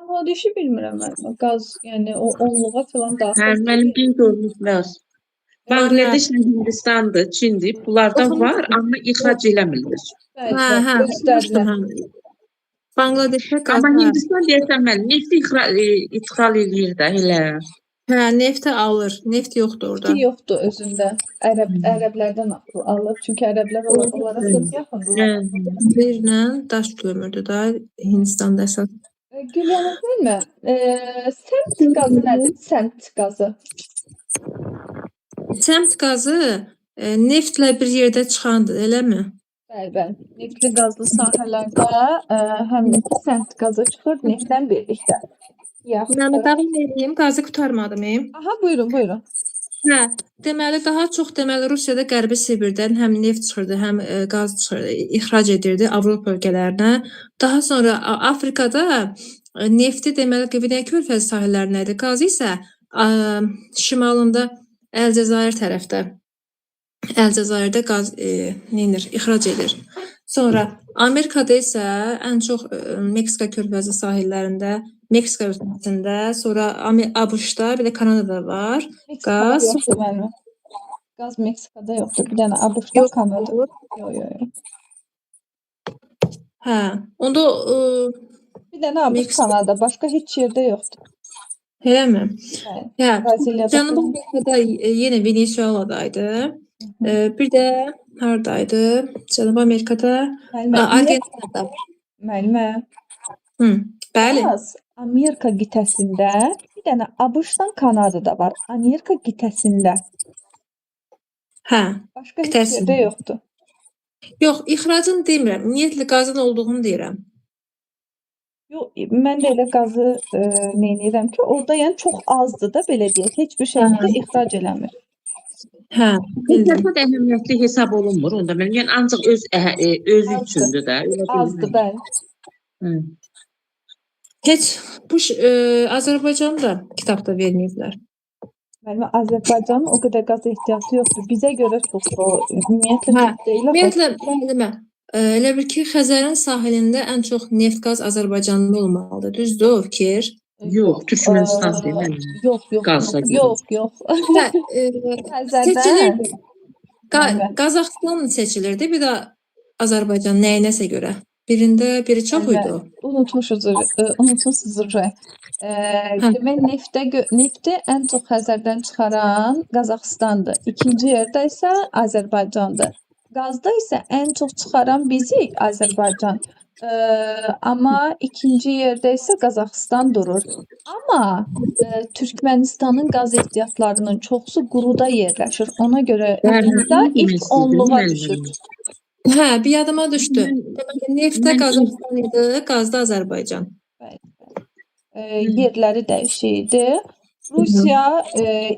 [SPEAKER 2] Bangladeşi bilmirəm mən. Qaz, yəni o onluğa falan daxil.
[SPEAKER 5] Mənim qeyd olunublar. Bangladeş, Hindistandır, Çindir. Bunlardan var, amma ixrac eləmirlər.
[SPEAKER 2] Göstərilən.
[SPEAKER 4] Bangladeşdə qaz
[SPEAKER 5] Amma
[SPEAKER 4] var.
[SPEAKER 5] Hindistan deyəsən mən nefti ixal eləyir də elə.
[SPEAKER 4] Nefti alır. Neft yoxdur orada.
[SPEAKER 2] Nefti yoxdur özündə. Ərəblərdən alır. Çünki ərəblər onlara çox yaxındırlar.
[SPEAKER 4] Birlə daş kömürdür da Hindistanda əsas.
[SPEAKER 2] Gülyanaq müəllimə, səmt qazı nədir? Səmt qazı.
[SPEAKER 4] Səmt qazı neftlə bir yerdə çıxandır, eləmi?
[SPEAKER 2] Bəli. Neftli qazlı sahələrdə həminki səmt qazı çıxır neftlə birlikdə.
[SPEAKER 4] Yəni davam edeyim, qazı qurtarmadım.
[SPEAKER 2] Aha, buyurun.
[SPEAKER 4] Deməli daha çox Rusiyada Qərbi Sibirdən həm neft çıxırdı, həm qaz çıxırdı, ixrac edirdi Avropa ölkələrinə. Daha sonra Afrikada nefti deməli Qviney körfəzi sahillərində idi. Qazı isə şimalında Əlcəzair tərəfdə. Əlcəzairdə qaz ixrac edir. Sonra Amerikada isə ən çox Meksika körfəzi sahillərində, Meksika ölkəsində, sonra ABŞ-da, bir də Kanadada var.
[SPEAKER 2] Qaz yoxdur mənim. Qaz Meksikada yoxdur. Bir dənə ABŞ-da, Kanada. Yox.
[SPEAKER 4] Onda
[SPEAKER 2] bir dənə ABŞ, Kanada, başqa heç yerdə yoxdur.
[SPEAKER 4] Eləmi?
[SPEAKER 2] Braziliyada.
[SPEAKER 4] Cənubi Amerikada yenə Venezueladaydı. Bir də haradaydı? Cənubi Amerikada, Argentinada.
[SPEAKER 2] Müəllimə.
[SPEAKER 4] Bəli.
[SPEAKER 2] Amerika qitəsində, bir dənə ABŞ-dan Kanadada var. Amerika qitəsində. Başqa heç yerdə yoxdur.
[SPEAKER 4] Yox, ixracını demirəm. Ümumiyyətlə qazın olduğunu deyirəm.
[SPEAKER 2] Yox, mən də elə qazı neynirəm ki, orada yəni çox azdır da, belə deyək. Heç bir şəkildə ixrac eləmir.
[SPEAKER 5] Təsərrüfat əhəmiyyətli hesab olunmur onda. Yəni ancaq özü üçündür də.
[SPEAKER 2] Azdır, bəli.
[SPEAKER 4] Heç bu Azərbaycanda kitabda verməyiblər.
[SPEAKER 2] Müəllimə, Azərbaycanın o qədər qaza ehtiyacı yoxdur. Bizə görə çoxdur. Ümumiyyətlə deyil.
[SPEAKER 4] Ümumiyyətlə, elə bir ki, Xəzərin sahilində ən çox neft-qaz Azərbaycanda olmalıdır. Düzdür o fikir?
[SPEAKER 5] Yox, Türkmənistan deyil.
[SPEAKER 2] Yox.
[SPEAKER 4] Seçilirdi. Qazaxıstan seçilirdi, bir də Azərbaycan nəyinəsə görə. Birində biri çox idi o.
[SPEAKER 2] Unutmuşsunuz. Demək, nefti ən çox Xəzərdən çıxaran Qazaxıstandır. İkinci yerdə isə Azərbaycandır. Qazda isə ən çox çıxaran bizik Azərbaycan. Amma ikinci yerdə isə Qazaxıstan durur. Amma Türkmənistanın qaz ehtiyatlarının çoxusu quruda yerləşir. Ona görə Rusya ilk 10-luğa düşür.
[SPEAKER 4] Hə, bir yadıma düşdü. Deməli, neftdə Qazaxıstan idi, qazda Azərbaycan.
[SPEAKER 2] Yerləri dəyişikdir. Rusiya,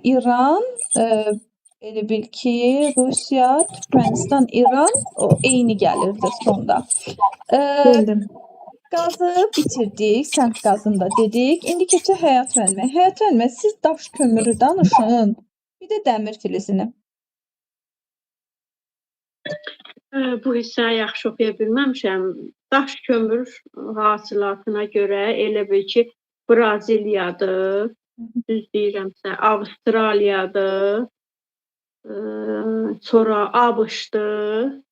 [SPEAKER 2] İran, elə bil ki, Rusiya, Türkmənistan, İran eyni gəlirdi sonda.
[SPEAKER 4] Bildim.
[SPEAKER 2] Qazı bitirdik, sənd qazını da dedik. İndi keçək Həyat müəllimə. Həyat müəllimə, siz daş kömürü danışın, bir də dəmir filizini.
[SPEAKER 1] Bu hissəni yaxşı oxuya bilməmişəm. Daş kömür hasilatına görə elə bil ki, Braziliyadır, düz deyirəmsə, Avstraliyadır, sonra ABŞ-dır.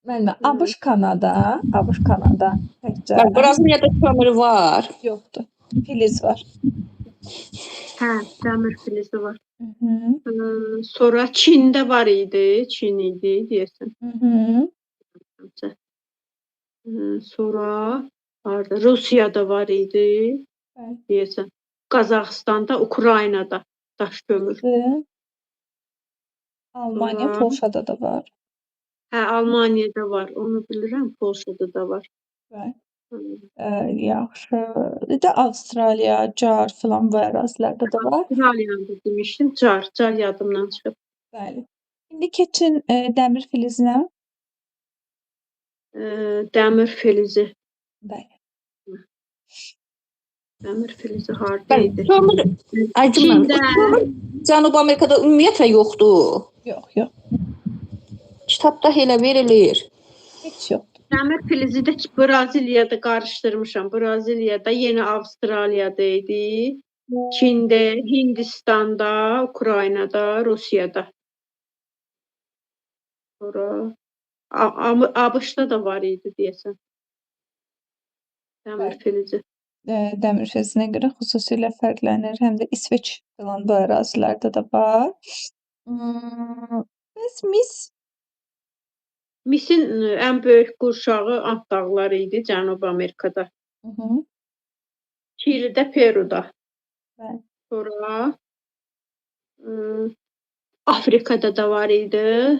[SPEAKER 2] Müəllimə, ABŞ Kanada təkcə.
[SPEAKER 3] Braziliyada kömür var.
[SPEAKER 2] Yoxdur. Filiz var.
[SPEAKER 1] Hə, dəmir filizi var. Sonra Çində var idi, Çin idi deyəsən. Sonra Rusiyada var idi deyəsən. Qazaxıstanda, Ukraynada daş kömür.
[SPEAKER 2] Almaniya, Polşada da var.
[SPEAKER 1] Hə, Almaniyada var, onu bilirəm, Polşada da var.
[SPEAKER 2] Yaxşı. Bir də Avstraliya, Car filan bu ərazilərdə də var.
[SPEAKER 1] Avstraliyada demişdim, Car yadımdan çıxıb.
[SPEAKER 2] Bəli. İndi keçin dəmir filizinə.
[SPEAKER 1] Dəmir filizi.
[SPEAKER 2] Bəli.
[SPEAKER 1] Dəmir filizi harda idi?
[SPEAKER 3] Kömür, Cənubi Amerikada ümumiyyətlə yoxdur.
[SPEAKER 2] Yox.
[SPEAKER 3] Kitabda elə verilir.
[SPEAKER 2] Heç yoxdur.
[SPEAKER 1] Dəmir filizi də Braziliyada qarışdırmışam. Braziliyada, yeni Avstraliyada idi. Çində, Hindistanda, Ukraynada, Rusiyada. Sonra ABŞ-da da var idi deyəsən. Dəmir filizi.
[SPEAKER 2] Dəmir filizinə görə xüsusilə fərqlənir. Həm də İsveç filan bu ərazilərdə də var. Bəs mis?
[SPEAKER 1] Misin ən böyük qurşağı Ant dağları idi Cənubi Amerikada. Çilidə, Peruda.
[SPEAKER 2] Bəli.
[SPEAKER 1] Sonra Afrikada da var idi.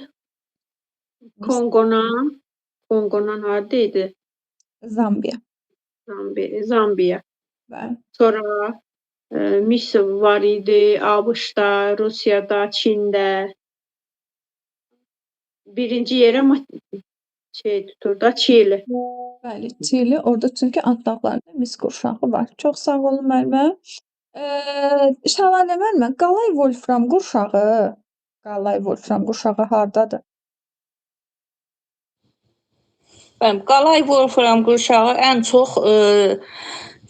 [SPEAKER 1] Kongo'dan harda idi?
[SPEAKER 2] Zambiya.
[SPEAKER 1] Zambiya.
[SPEAKER 2] Bəli.
[SPEAKER 1] Sonra mis var idi ABŞ-da, Rusiyada, Çində. Birinci yerə tutur da Çili.
[SPEAKER 2] Bəli, Çili. Orada çünki Ant dağlarında mis qurşağı var. Çox sağ olun müəllimə. Şəlalə müəllimə, qalay Wolfram qurşağı hardadır?
[SPEAKER 3] Qalay Wolfram qurşağı ən çox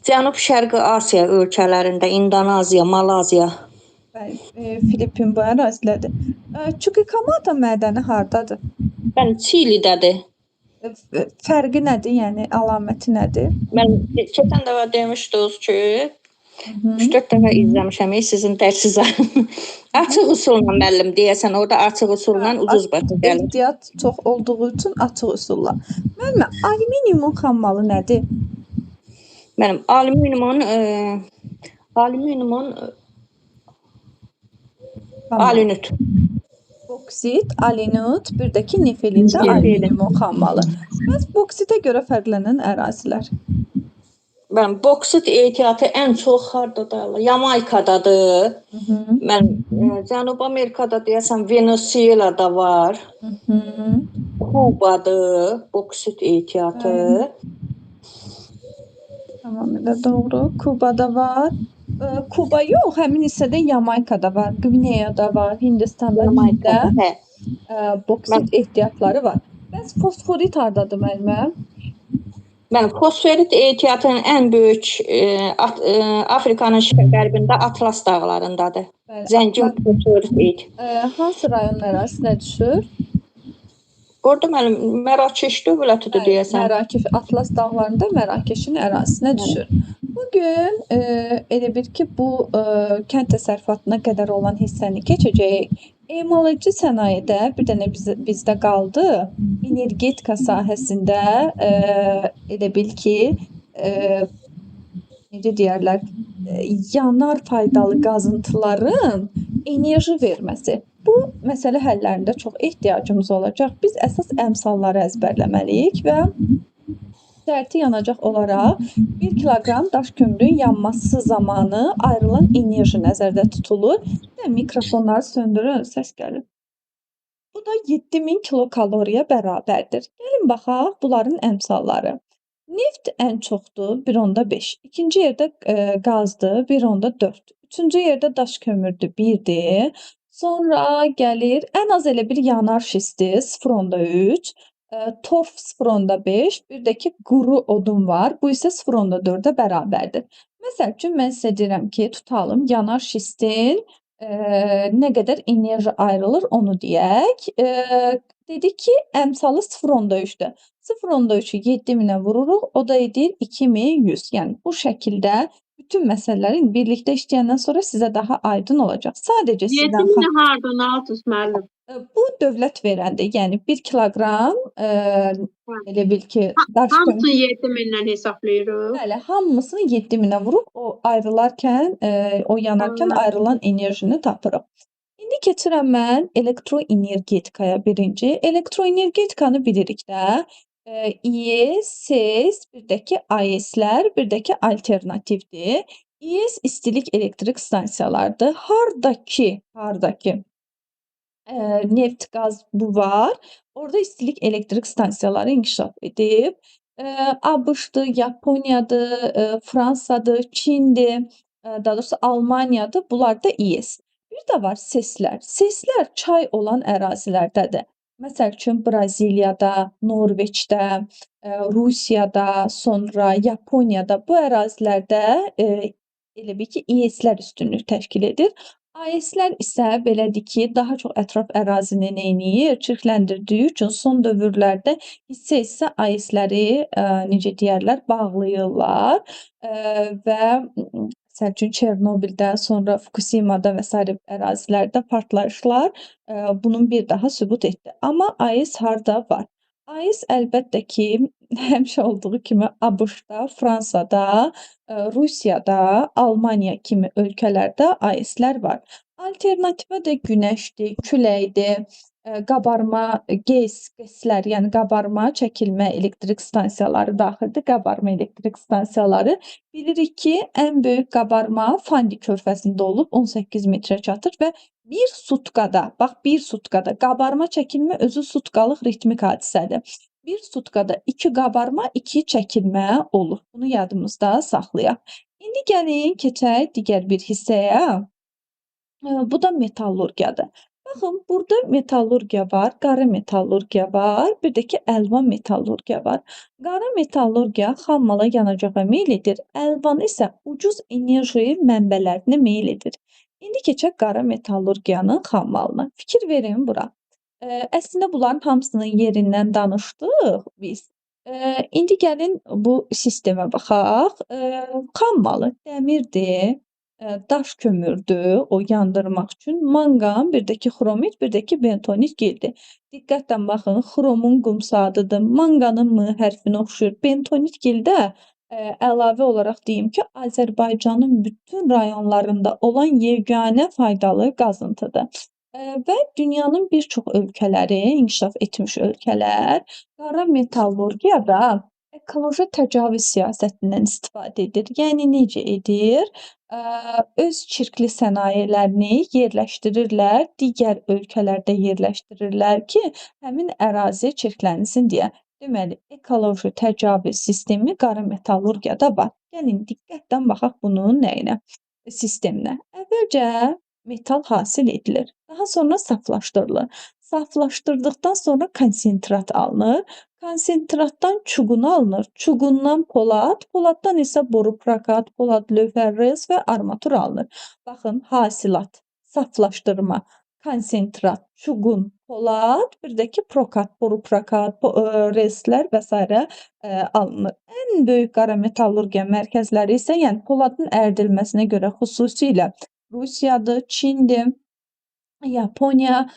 [SPEAKER 3] Cənub-Şərqi Asiya ölkələrində, İndoneziya, Malaziya.
[SPEAKER 2] Bəli, Filippin bu ərazilərdir. Chuquicamata mədəni hardadır?
[SPEAKER 3] Çilidədir.
[SPEAKER 2] Fərqi nədir, yəni əlaməti nədir?
[SPEAKER 3] Mən keçən dəfə demişdiniz ki, 3-4 dəfə izləmişəm sizin dərsinizə. Açıq usulla müəllim deyəsən, orada açıq usulla ucuz başa gəlir.
[SPEAKER 2] Ehtiyat çox olduğu üçün açıq usulla. Müəllimə, alüminiumun xammalı nədir?
[SPEAKER 3] Mənim alüminiumun alinut.
[SPEAKER 2] Boksit, alinut, bir də ki nefelində alüminiumun xammalı. Bəs boksitə görə fərqlənən ərazilər?
[SPEAKER 3] Boksit ehtiyatı ən çox hardadır? Yamaykadadır. Cənubi Amerikada deyəsən Venezuelada var. Kubadır boksit ehtiyatı.
[SPEAKER 2] Tamamilə doğru. Kubada var. Kuba yox, həmin hissədə Yamaykada var, Qvineyada var, Hindistanda boksit ehtiyatları var. Bəs fosforit hardadır müəllimə?
[SPEAKER 3] Fosforit ehtiyatının ən böyük Afrikanın qərbində Atlas dağlarındadır. Zəngin fosforit ehtiyatı.
[SPEAKER 2] Hansı rayon ərazisinə düşür?
[SPEAKER 3] Orada Mərakeş dövlətidir deyəsən.
[SPEAKER 2] Mərakeş, Atlas dağlarında Mərakeşin ərazisinə düşür. Bugün elə bir ki, bu kənd təsərrüfatına qədər olan hissəni keçəcəyik. Emalatçı sənayedə bir dənə bizdə qaldı. Energetika sahəsində elə bil ki, necə deyərlər, yanar faydalı qazıntıların enerji verməsi. Bu məsələ həllərində çox ehtiyacımız olacaq. Biz əsas əmsalları əzbərləməliyik və şərti yanacaq olaraq 1 kiloqram daş kömürün yanması zamanı ayrılan enerji nəzərdə tutulur. Və mikrofonları söndürün, səs gəlir. Bu da 7000 kilokaloriya bərabərdir. Gəlin baxaq bunların əmsalları. Neft ən çoxdur, 1.5. İkinci yerdə qazdır, 1.4. Üçüncü yerdə daş kömürdür, 1-dir. Sonra gəlir ən az elə bir yanar şisti, 0.3. Torf 0.5, bir də ki quru odun var. Bu isə 0.4-ə bərabərdir. Məsəl üçün mən sizə deyirəm ki, tutalım yanar şistin nə qədər enerji ayrılır onu deyək. Dedik ki, əmsalı 0.3-dür. 0.3-ü 7000-ə vururuq, o da edir 2100. Yəni bu şəkildə bütün məsələlərin birlikdə işləyəndən sonra sizə daha aydın olacaq. Sadəcə sizdən
[SPEAKER 1] 7000-i hardan aldınız müəllim?
[SPEAKER 2] bu dövlət verəndir. Yəni 1 kiloqram elə bil ki, daş kömür.
[SPEAKER 1] Hamısını 7000-dən hesablayırıq.
[SPEAKER 2] Bəli, hamısını 7000-ə vurub o ayrılarkən, o yanarkən ayrılan enerjini tapırıq. İndi keçirəm mən elektroenergetikaya birinci. Elektroenergetikanı bilirik də. İES, SES, bir də ki AES-lər, bir də ki alternativdir. İES istilik elektrik stansiyalarıdır. Hardakı neft, qaz bu var. Orada istilik elektrik stansiyaları inkişaf edib. ABŞ-dır, Yaponiyadır, Fransadır, Çindir, daha doğrusu Almaniyadır. Bunlar da İES. Bir də var SES-lər. SES-lər çay olan ərazilərdədir. Məsəl üçün Braziliyada, Norveçdə, Rusiyada, sonra Yaponiyada bu ərazilərdə elə bil ki İES-lər üstünlük təşkil edir. AES-lər isə belədir ki, daha çox ətraf ərazini neyniyir? Çirkləndirdiyi üçün son dövrlərdə hissə-hissə AES-ləri necə deyərlər, bağlayırlar və məsəl üçün Çernobildə, sonra Fukushimada və sair ərazilərdə partlayışlar bunun bir daha sübut etdi. Amma AES harda var? AES əlbəttə ki, həmişə olduğu kimi ABŞ-da, Fransada, Rusiyada, Almaniya kimi ölkələrdə AES-lər var. Alternativə də günəşdir, küləkdir, qabarma GES-lər, yəni qabarma çəkilmə elektrik stansiyaları daxildir. Qabarma elektrik stansiyaları bilirik ki, ən böyük qabarma Fandi körfəzində olub, 18 metrə çatır və bir sutkada, bax bir sutkada qabarma çəkilmə özü sutkalıq ritmik hadisədir. Bir sutkada 2 qabarma, 2 çəkilmə olur. Bunu yadımızda saxlayaq. İndi gəlin keçək digər bir hissəyə. Bu da metallurgiyadır. Baxın, burada metallurgiya var, qara metallurgiya var, bir də ki əlvan metallurgiya var. Qara metallurgiya xammala yanacağa meyl edir, əlvan isə ucuz enerji mənbələrinə meyl edir. İndi keçək qara metallurgiyanın xammalına. Fikir verin bura. Əslində bunların hamısının yerindən danışdıq biz. İndi gəlin bu sistemə baxaq. Xammalı dəmirdir, daş kömürdür, o yandırmaq üçün manqan, bir də ki xromit, bir də ki bentonit gildir. Diqqətlə baxın, xromun qumsadıdır, manqanın M hərfinə oxşuyur. Bentonit gildə əlavə olaraq deyim ki, Azərbaycanın bütün rayonlarında olan yeganə faydalı qazıntıdır. Və dünyanın bir çox ölkələri, inkişaf etmiş ölkələr qara metallurgiyada ekoloji təcavüz siyasətindən istifadə edir. Yəni necə edir? Öz çirkli sənayelerini yerləşdirirlər, digər ölkələrdə yerləşdirirlər ki, həmin ərazi çirklənsin deyə. Deməli, ekoloji təcavüz sistemi qara metallurgiyada var. Gəlin diqqətlə baxaq bunun nəyinə? Sisteminə. Əvvəlcə metal hasil edilir. Daha sonra saflaşdırılır. Saflaşdırdıqdan sonra konsentrat alınır. Konsentratdan çuqun alınır. Çuqundan polad, poladdan isə boru prokat, polad lövhə, rels və armatur alınır. Baxın, hasilat, saflaşdırma, konsentrat, çuqun, polad, bir də ki prokat, boru prokat, relslər və s. alınır. Ən böyük qara metallurgiya mərkəzləri isə, yəni poladın ərdilməsinə görə xüsusilə Rusiyadır, Çindir, Yaponiya,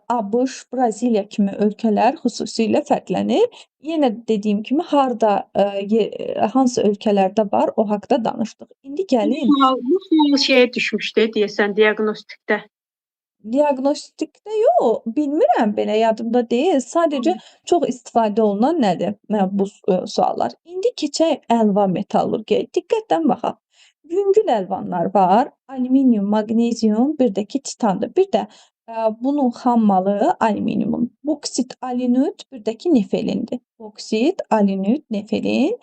[SPEAKER 2] ABŞ, Braziliya kimi ölkələr xüsusilə fərqlənir. Yenə də dediyim kimi harda, hansı ölkələrdə var, o haqqda danışdıq. İndi gəlin
[SPEAKER 1] Bu sual şeyə düşmüşdü deyəsən diaqnostikdə.
[SPEAKER 2] diaqnostikdə yox, bilmirəm, belə yadımda deyil. Sadəcə çox istifadə olunan nədir bu suallar? İndi keçək əlvan metallurgiyaya. Diqqətlə baxaq. Yüngül əlvanlar var. Alüminium, maqnezium, bir də ki titandır. Bir də bunun xammalı alüminiumun. Boksit, alinit, bir də ki nefelindir. Boksit, alinit, nefelin.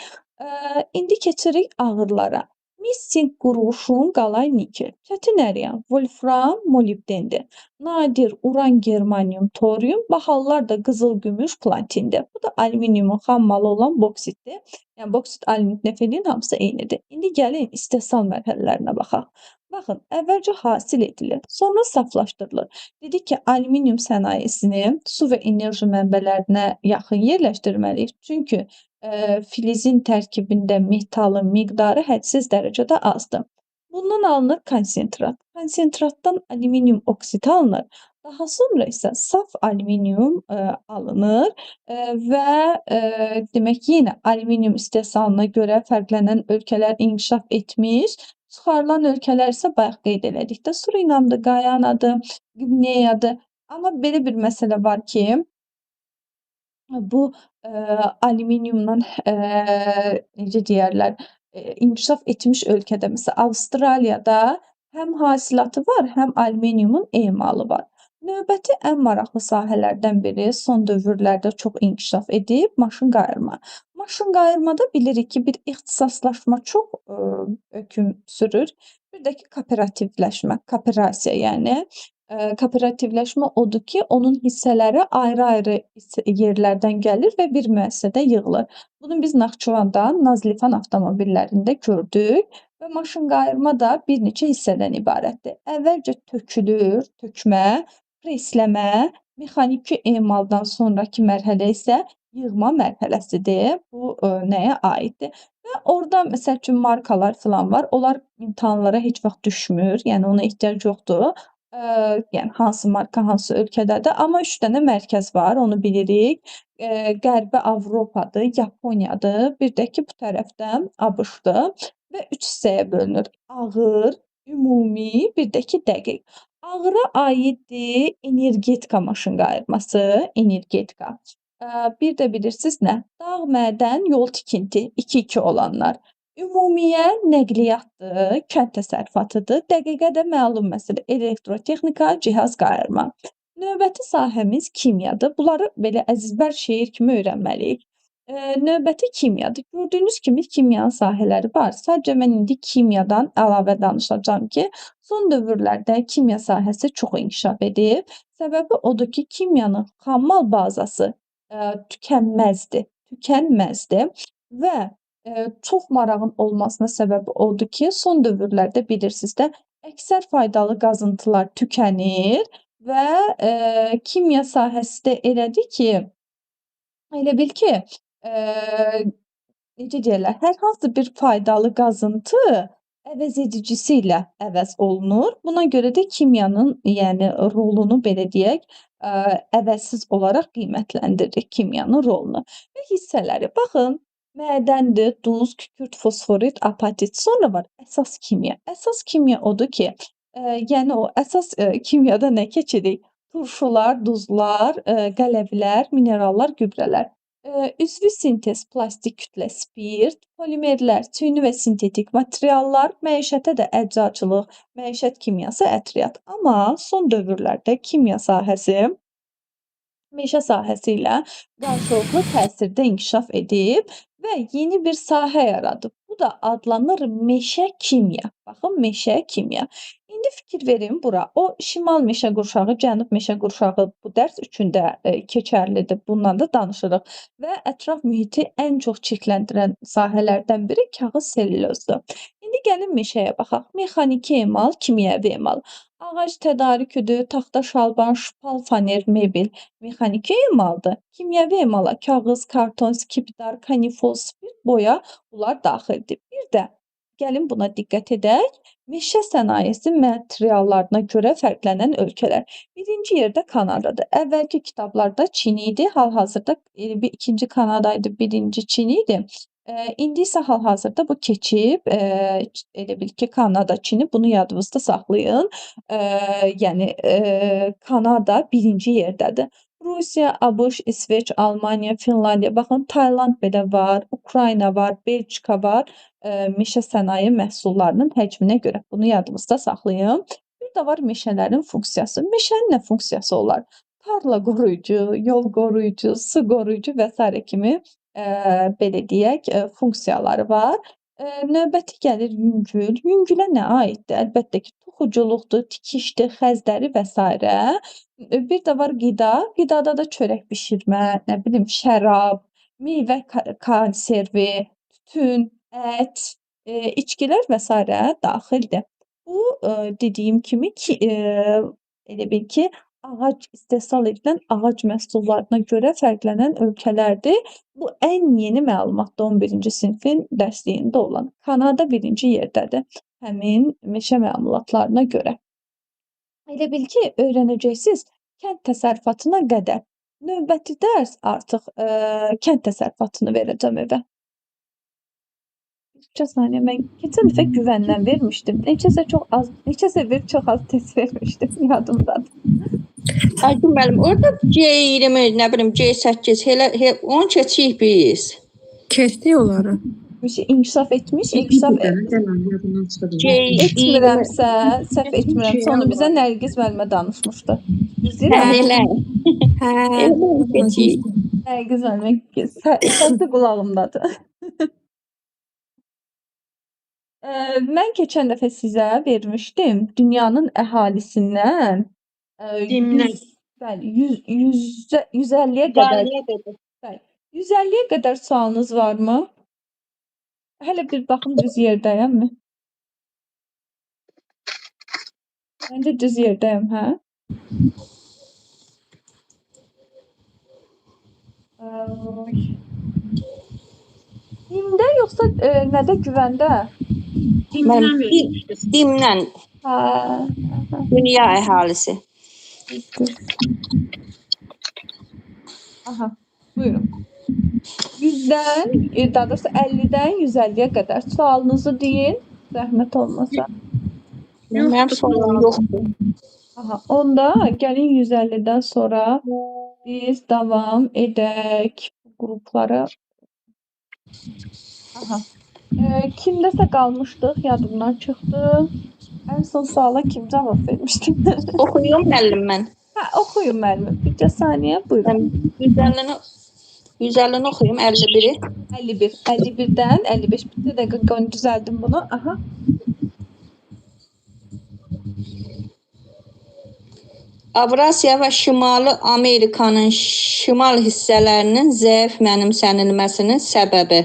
[SPEAKER 2] İndi keçirik ağırlara. Mis sink qurğuşun, qalay nikel. Çətin əriyan, volfram, molibdendir. Nadir uran, germanium, torium, bahalılar da qızıl, gümüş, platindir. Bu da alüminiumun xammalı olan boksitdir. Yəni boksit, alinit, nefelin hamısı eynidir. İndi gəlin istehsal mərhələlərinə baxaq. Baxın, əvvəlcə hasil edilir, sonra saflaşdırılır. Dedik ki, alüminium sənayesini su və enerji mənbələrinə yaxın yerləşdirməliyik. Çünki filizin tərkibində metalın miqdarı hədsiz dərəcədə azdır. Bundan alınır konsentrat. Konsentratdan alüminium oksit alınır. Daha sonra isə saf alüminium alınır və demək yenə alüminium istehsalına görə fərqlənən ölkələr inkişaf etmiş, çıxarılan ölkələr isə bayaq qeyd elədik də Surinamdır, Qayanadır, Qvineyadır. Amma belə bir məsələ var ki, bu alüminiumdan necə deyərlər, inkişaf etmiş ölkədə, məsələn, Avstraliyada həm hasilatı var, həm alüminiumun emalı var. Növbəti ən maraqlı sahələrdən biri son dövrlərdə çox inkişaf edib maşın qayırma. Maşın qayırmada bilirik ki, bir ixtisaslaşma çox hökm sürür. Bir də ki, kooperativləşmə, kooperasiya, yəni kooperativləşmə odur ki, onun hissələri ayrı-ayrı yerlərdən gəlir və bir müəssisədə yığılır. Bunu biz Naxçıvanda Nazlifan avtomobillərində gördük və maşın qayırma da bir neçə hissədən ibarətdir. Əvvəlcə tökülür, tökmə, presləmə, mexaniki emaldan sonrakı mərhələ isə yığma mərhələsidir. Bu nəyə aiddir? Və orada məsəl üçün markalar filan var. Onlar imtahanlara heç vaxt düşmür. Yəni ona ehtiyac yoxdur. Yəni hansı marka hansı ölkədədir. Amma 3 dənə mərkəz var, onu bilirik. Qərbi Avropadır, Yaponiyadır, bir də ki bu tərəfdən ABŞ-dır və 3 hissəyə bölünür. Ağır, ümumi, bir də ki dəqiq. Ağıra aiddir energetika maşın qayırması, energetika. Bir də bilirsiniz nə? Dağ, mədən, yol tikinti, 2-2 olanlar. Ümumiyə nəqliyyatdır, kənd təsərrüfatıdır, dəqiqə də məlum məsələ elektrotexnika, cihaz qayırma. Növbəti sahəmiz kimyadır. Bunları belə əzbər şeir kimi öyrənməliyik. Növbəti kimyadır. Gördüyünüz kimi kimyanın sahələri var. Sadəcə mən indi kimyadan əlavə danışacağam ki, son dövrlərdə kimya sahəsi çox inkişaf edib. Səbəbi odur ki, kimyanın xammal bazası tükənməzdir və çox marağın olmasına səbəbi odur ki, son dövrlərdə bilirsiniz də, əksər faydalı qazıntılar tükənir və kimya sahəsi də elədir ki, elə bil ki, necə deyirlər, hər hansı bir faydalı qazıntı əvəz edicisi ilə əvəz olunur. Buna görə də kimyanın, yəni rolunu belə deyək, əvəzsiz olaraq qiymətləndiririk kimyanın rolunu. Və hissələri baxın, mədəndir, duz, kükürt, fosforit, apatit. Sonra var əsas kimya. Əsas kimya odur ki, yəni o əsas kimyada nə keçirik? Turşular, duzlar, qələvlər, minerallar, gübrələr. Üzvü sintez, plastik kütlə, spirt, polimerlər, süni və sintetik materiallar, məişətə də əczaçılıq, məişət kimyası, ətriyyat. Amma son dövrlərdə kimya sahəsi meşə sahəsi ilə qarşılıqlı təsirdə inkişaf edib və yeni bir sahə yaradıb. Bu da adlanır meşə kimya. Baxın, meşə kimya. İndi fikir verin bura. O şimal meşə qurşağı, cənub meşə qurşağı bu dərs üçün də keçərlidir. Bundan da danışırıq. Və ətraf mühiti ən çox çirkləndirən sahələrdən biri kağız sellyozdur. İndi gəlin meşəyə baxaq. Mexaniki emal, kimyəvi emal. Ağac tədarüküdür, taxta, şalban, şpal, faner, mebel. Mexaniki emaldır. Kimyəvi emala kağız, karton, skipidar, kanifol, spirt, boya bunlar daxildir. Bir də gəlin buna diqqət edək. Meşə sənayesi materiallarına görə fərqlənən ölkələr. Birinci yerdə Kanadadır. Əvvəlki kitablarda Çin idi, hal-hazırda ikinci Kanada idi, birinci Çin idi. İndi isə hal-hazırda bu keçib, elə bil ki, Kanada, Çini, bunu yadınızda saxlayın. Yəni Kanada birinci yerdədir. Rusiya, ABŞ, İsveç, Almaniya, Finlandiya, baxın Tayland belə var, Ukrayna var, Belçika var. Meşə sənaye məhsullarının həcminə görə. Bunu yadınızda saxlayın. Bir də var meşələrin funksiyası. Meşənin nə funksiyası olar? Tarla qoruyucu, yol qoruyucu, su qoruyucu və s. kimi belə deyək, funksiyaları var. Növbəti gəlir yüngül. Yüngülə nə aiddir? Əlbəttə ki, toxuculuqdur, tikişdir, xəzləri və s. Bir də var qida. Qidada da çörək bişirmə, nə bilim, şərab, meyvə konservi, tütün, ət, içkilər və s. daxildir. Bu dediyim kimi ki, elə bil ki, ağac istehsal edilən ağac məhsullarına görə fərqlənən ölkələrdir. Bu ən yeni məlumatdır 11-ci sinifin dərsliyində olan. Kanada birinci yerdədir həmin meşə məlumatlarına görə. Elə bil ki, öyrənəcəksiniz kənd təsərrüfatına qədər. Növbəti dərs artıq kənd təsərrüfatını verəcəm evə. Bir saniyə, mən keçən dəfə güvəndən vermişdim. Neçəsə bir çox az test vermişdim, yadımdadır.
[SPEAKER 3] Aydın müəllim, orada C20, nə bilim C8, onu keçik biz.
[SPEAKER 4] Keçdik onları.
[SPEAKER 2] İnkişaf etmiş, inkişaf etmirəmsə, səhv etmirəmsə, onu bizə Nərgiz müəllimə danışmışdı.
[SPEAKER 3] Elə. Keçik.
[SPEAKER 2] Nərgiz müəllimə səsi qulağımdadır. Mən keçən dəfə sizə vermişdim. Dünyanın əhalisindən 150-yə qədər 150-yə qədər sualınız varmı? Hələ bir baxım düz yerdəyəmmi? Məncə düz yerdəyəm, hə? Dimdə yoxsa nədə, güvəndə?
[SPEAKER 1] Dimdən vermişdiniz.
[SPEAKER 3] Dimdən. Dünya əhalisi.
[SPEAKER 2] Aha, buyurun. 100-dən, daha doğrusu 50-dən 150-yə qədər sualınızı deyin, zəhmət olmasa.
[SPEAKER 3] Mənim sualım yoxdur.
[SPEAKER 2] Aha, onda gəlin 150-dən sonra biz davam edək qruplara. Aha. Kimdəsə qalmışdıq, yadımdan çıxdı. Ən son suala kim cavab vermişdi?
[SPEAKER 3] Oxuyum müəllim mən.
[SPEAKER 2] Hə, oxuyun müəllim. Bir saniyə, buyurun.
[SPEAKER 3] 150-ni oxuyum, 51-i.
[SPEAKER 2] 51. 51-dən 55. Bir dəqiqə düzəldim bunu. Aha.
[SPEAKER 3] Avrasiya və Şimali Amerikanın şimal hissələrinin zəif mənimsənilməsinin səbəbi.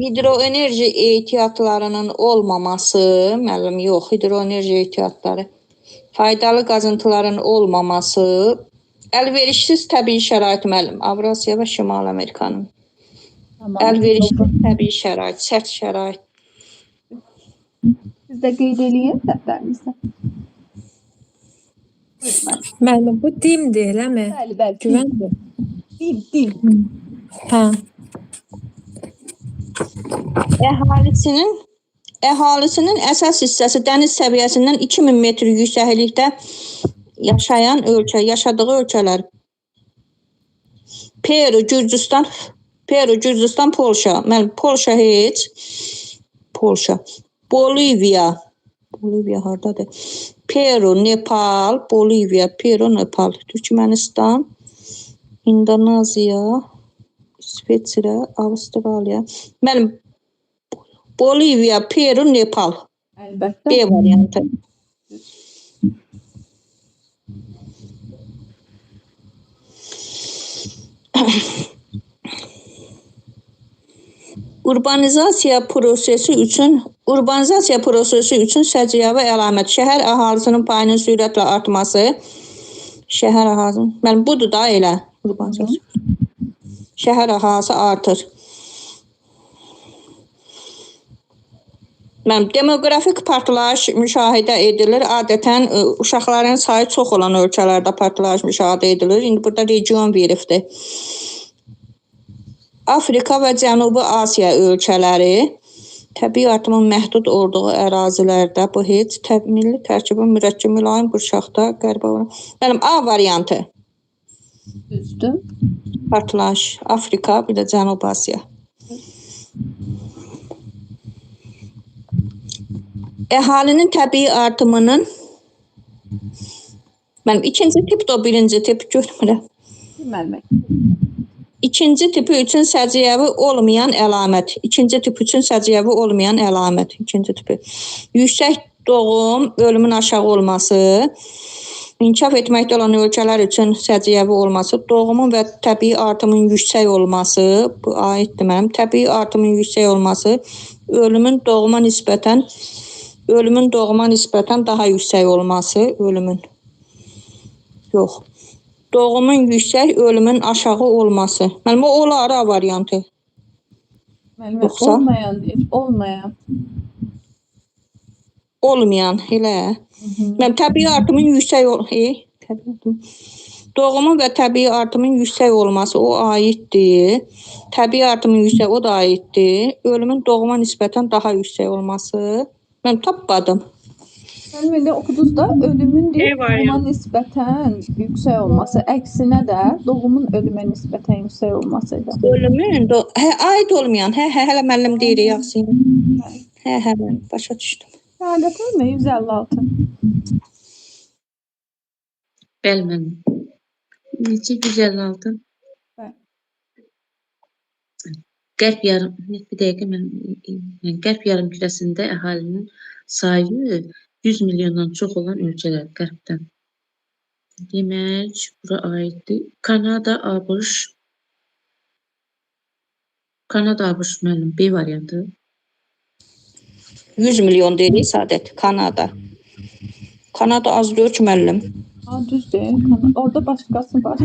[SPEAKER 3] Hidroenerji ehtiyatlarının olmaması, müəllim yox, hidroenerji ehtiyatları, faydalı qazıntıların olmaması, əlverişsiz təbii şərait, müəllim, Avrasiya və Şimal Amerikanın. Əlverişsiz təbii şərait, sərt şərait.
[SPEAKER 2] Siz də qeyd eləyin səhvlərinizdə.
[SPEAKER 4] Müəllim, bu dimdir, eləmi?
[SPEAKER 2] Bəli, bəli.
[SPEAKER 4] Güvəndir.
[SPEAKER 2] Dim.
[SPEAKER 4] Hə.
[SPEAKER 3] Əhalisinin əsas hissəsi dəniz səviyyəsindən 2000 metr yüksəklikdə yaşadığı ölkələr. Peru, Gürcüstan, Polşa. Mənim Polşa heç. Polşa. Bolivya hardadır? Peru, Nepal, Bolivya, Peru, Nepal, Türkmenistan, İndoneziya, İsveçrə, Avustraliya. Mənim Bolivya, Peru, Nepal.
[SPEAKER 2] Əlbəttə.
[SPEAKER 3] B variantı. Urbanizasiya prosesi üçün səciyyəvi əlamət. Şəhər əhalisinin payının sürətlə artması. Şəhər əhalisi. Mənim budur da elə. Urbanizasiya. Şəhər əhalisi artır. Mənim demoqrafik partlayış müşahidə edilir. Adətən uşaqların sayı çox olan ölkələrdə partlayış müşahidə edilir. İndi burada region veribdir. Afrika və Cənubi Asiya ölkələri təbii artımın məhdud olduğu ərazilərdə bu heç milli tərkibin mürəkkəb mülayim qurşaqda qəribə olur. Mənim A variantı.
[SPEAKER 2] Düzdür.
[SPEAKER 3] Partlayış Afrika bir də Cənubi Asiya. Əhalinin təbii artımının mənim ikinci tipdir, o birinci tip görmürəm.
[SPEAKER 2] Müəllimə.
[SPEAKER 3] İkinci tipi üçün səciyyəvi olmayan əlamət. İkinci tip üçün səciyyəvi olmayan əlamət. İkinci tipi. Yüksək doğum, ölümün aşağı olması, inkişaf etməkdə olan ölkələr üçün səciyyəvi olması, doğumun və təbii artımın yüksək olması, bu aiddir mənim. Təbii artımın yüksək olması, ölümün doğuma nisbətən daha yüksək olması, doğumun yüksək, ölümün aşağı olması. Mənim o olar A variantı.
[SPEAKER 2] Müəllimə,
[SPEAKER 3] Olmayan, elə. Mənim təbii artımın yüksək doğumun və təbii artımın yüksək olması o aiddir. Təbii artımın yüksək o da aiddir. Ölümün doğuma nisbətən daha yüksək olması. Mən tapmadım.
[SPEAKER 2] Müəllimə, oxudunuz da ölümün doğuma nisbətən yüksək olması, əksinə də doğumun ölümə nisbətən yüksək olması idi.
[SPEAKER 3] Ölümün aid olmayan, hələ müəllim deyir yaxşı. Mən başa düşdüm.
[SPEAKER 2] Səadət mi? 156.
[SPEAKER 5] Bəli, mənim. Necə 156? Qərb yarımkürəsində əhalinin sayı 100 milyondan çox olan ölkələr qərbdən. Demək, bura aiddir. Kanada, ABŞ müəllim, B variantı.
[SPEAKER 3] 100 milyon deyirik Səadət, Kanada. Kanada az deyil ki, müəllim.
[SPEAKER 2] Düzdür. Orada başqası var.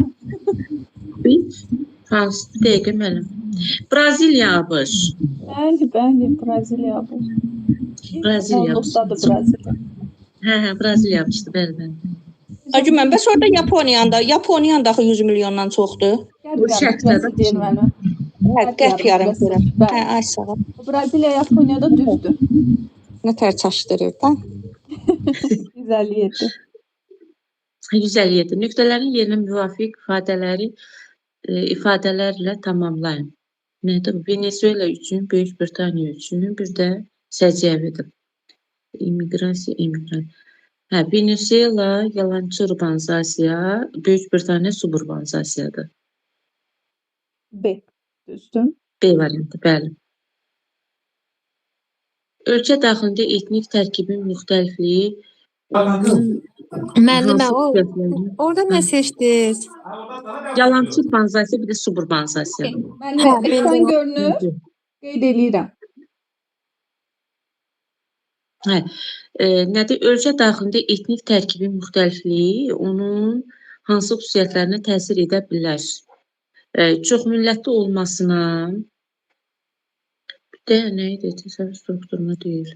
[SPEAKER 5] Hansı dəqiqə müəllim? Braziliya, ABŞ.
[SPEAKER 2] Bəli, Braziliya, ABŞ.
[SPEAKER 5] Braziliya, Braziliya, ABC-dir, bəli.
[SPEAKER 3] Acımən, bəs orada Yaponiyanın da 100 milyondan çoxdur.
[SPEAKER 5] Bu şərtlərdə
[SPEAKER 2] deyil mənim.
[SPEAKER 3] Qərb yarımkürə. Ay sağ ol.
[SPEAKER 2] Braziliya, Yaponiyada düzdür.
[SPEAKER 3] Nə tər çaşdırır da?
[SPEAKER 2] 157.
[SPEAKER 5] 157. Nöqtələrin yerinə müvafiq ifadələrlə tamamlayın. Nədir bu? Venezuela üçün, Böyük Britaniya üçün, bir də səciyyəvidir. İmmiqrasiya. Venezuela yalançı urbanizasiya, Böyük Britaniya suburbanizasiyadır.
[SPEAKER 2] B. Düzdür.
[SPEAKER 5] B variantı, bəli. Ölkə daxilində etnik tərkibin müxtəlifliyi
[SPEAKER 4] Müəllimə, orada nə seçdiniz?
[SPEAKER 5] yalançı urbanizasiya, bir də suburbanizasiya.
[SPEAKER 2] Müəllimə, ekran görünür. Qeyd edirəm.
[SPEAKER 5] Nədir? Ölkə daxilində etnik tərkibin müxtəlifliyi onun hansı xüsusiyyətlərinə təsir edə bilər? Çoxmillətli olmasına, bir də nə idi? Təsərrüf strukturuna deyil.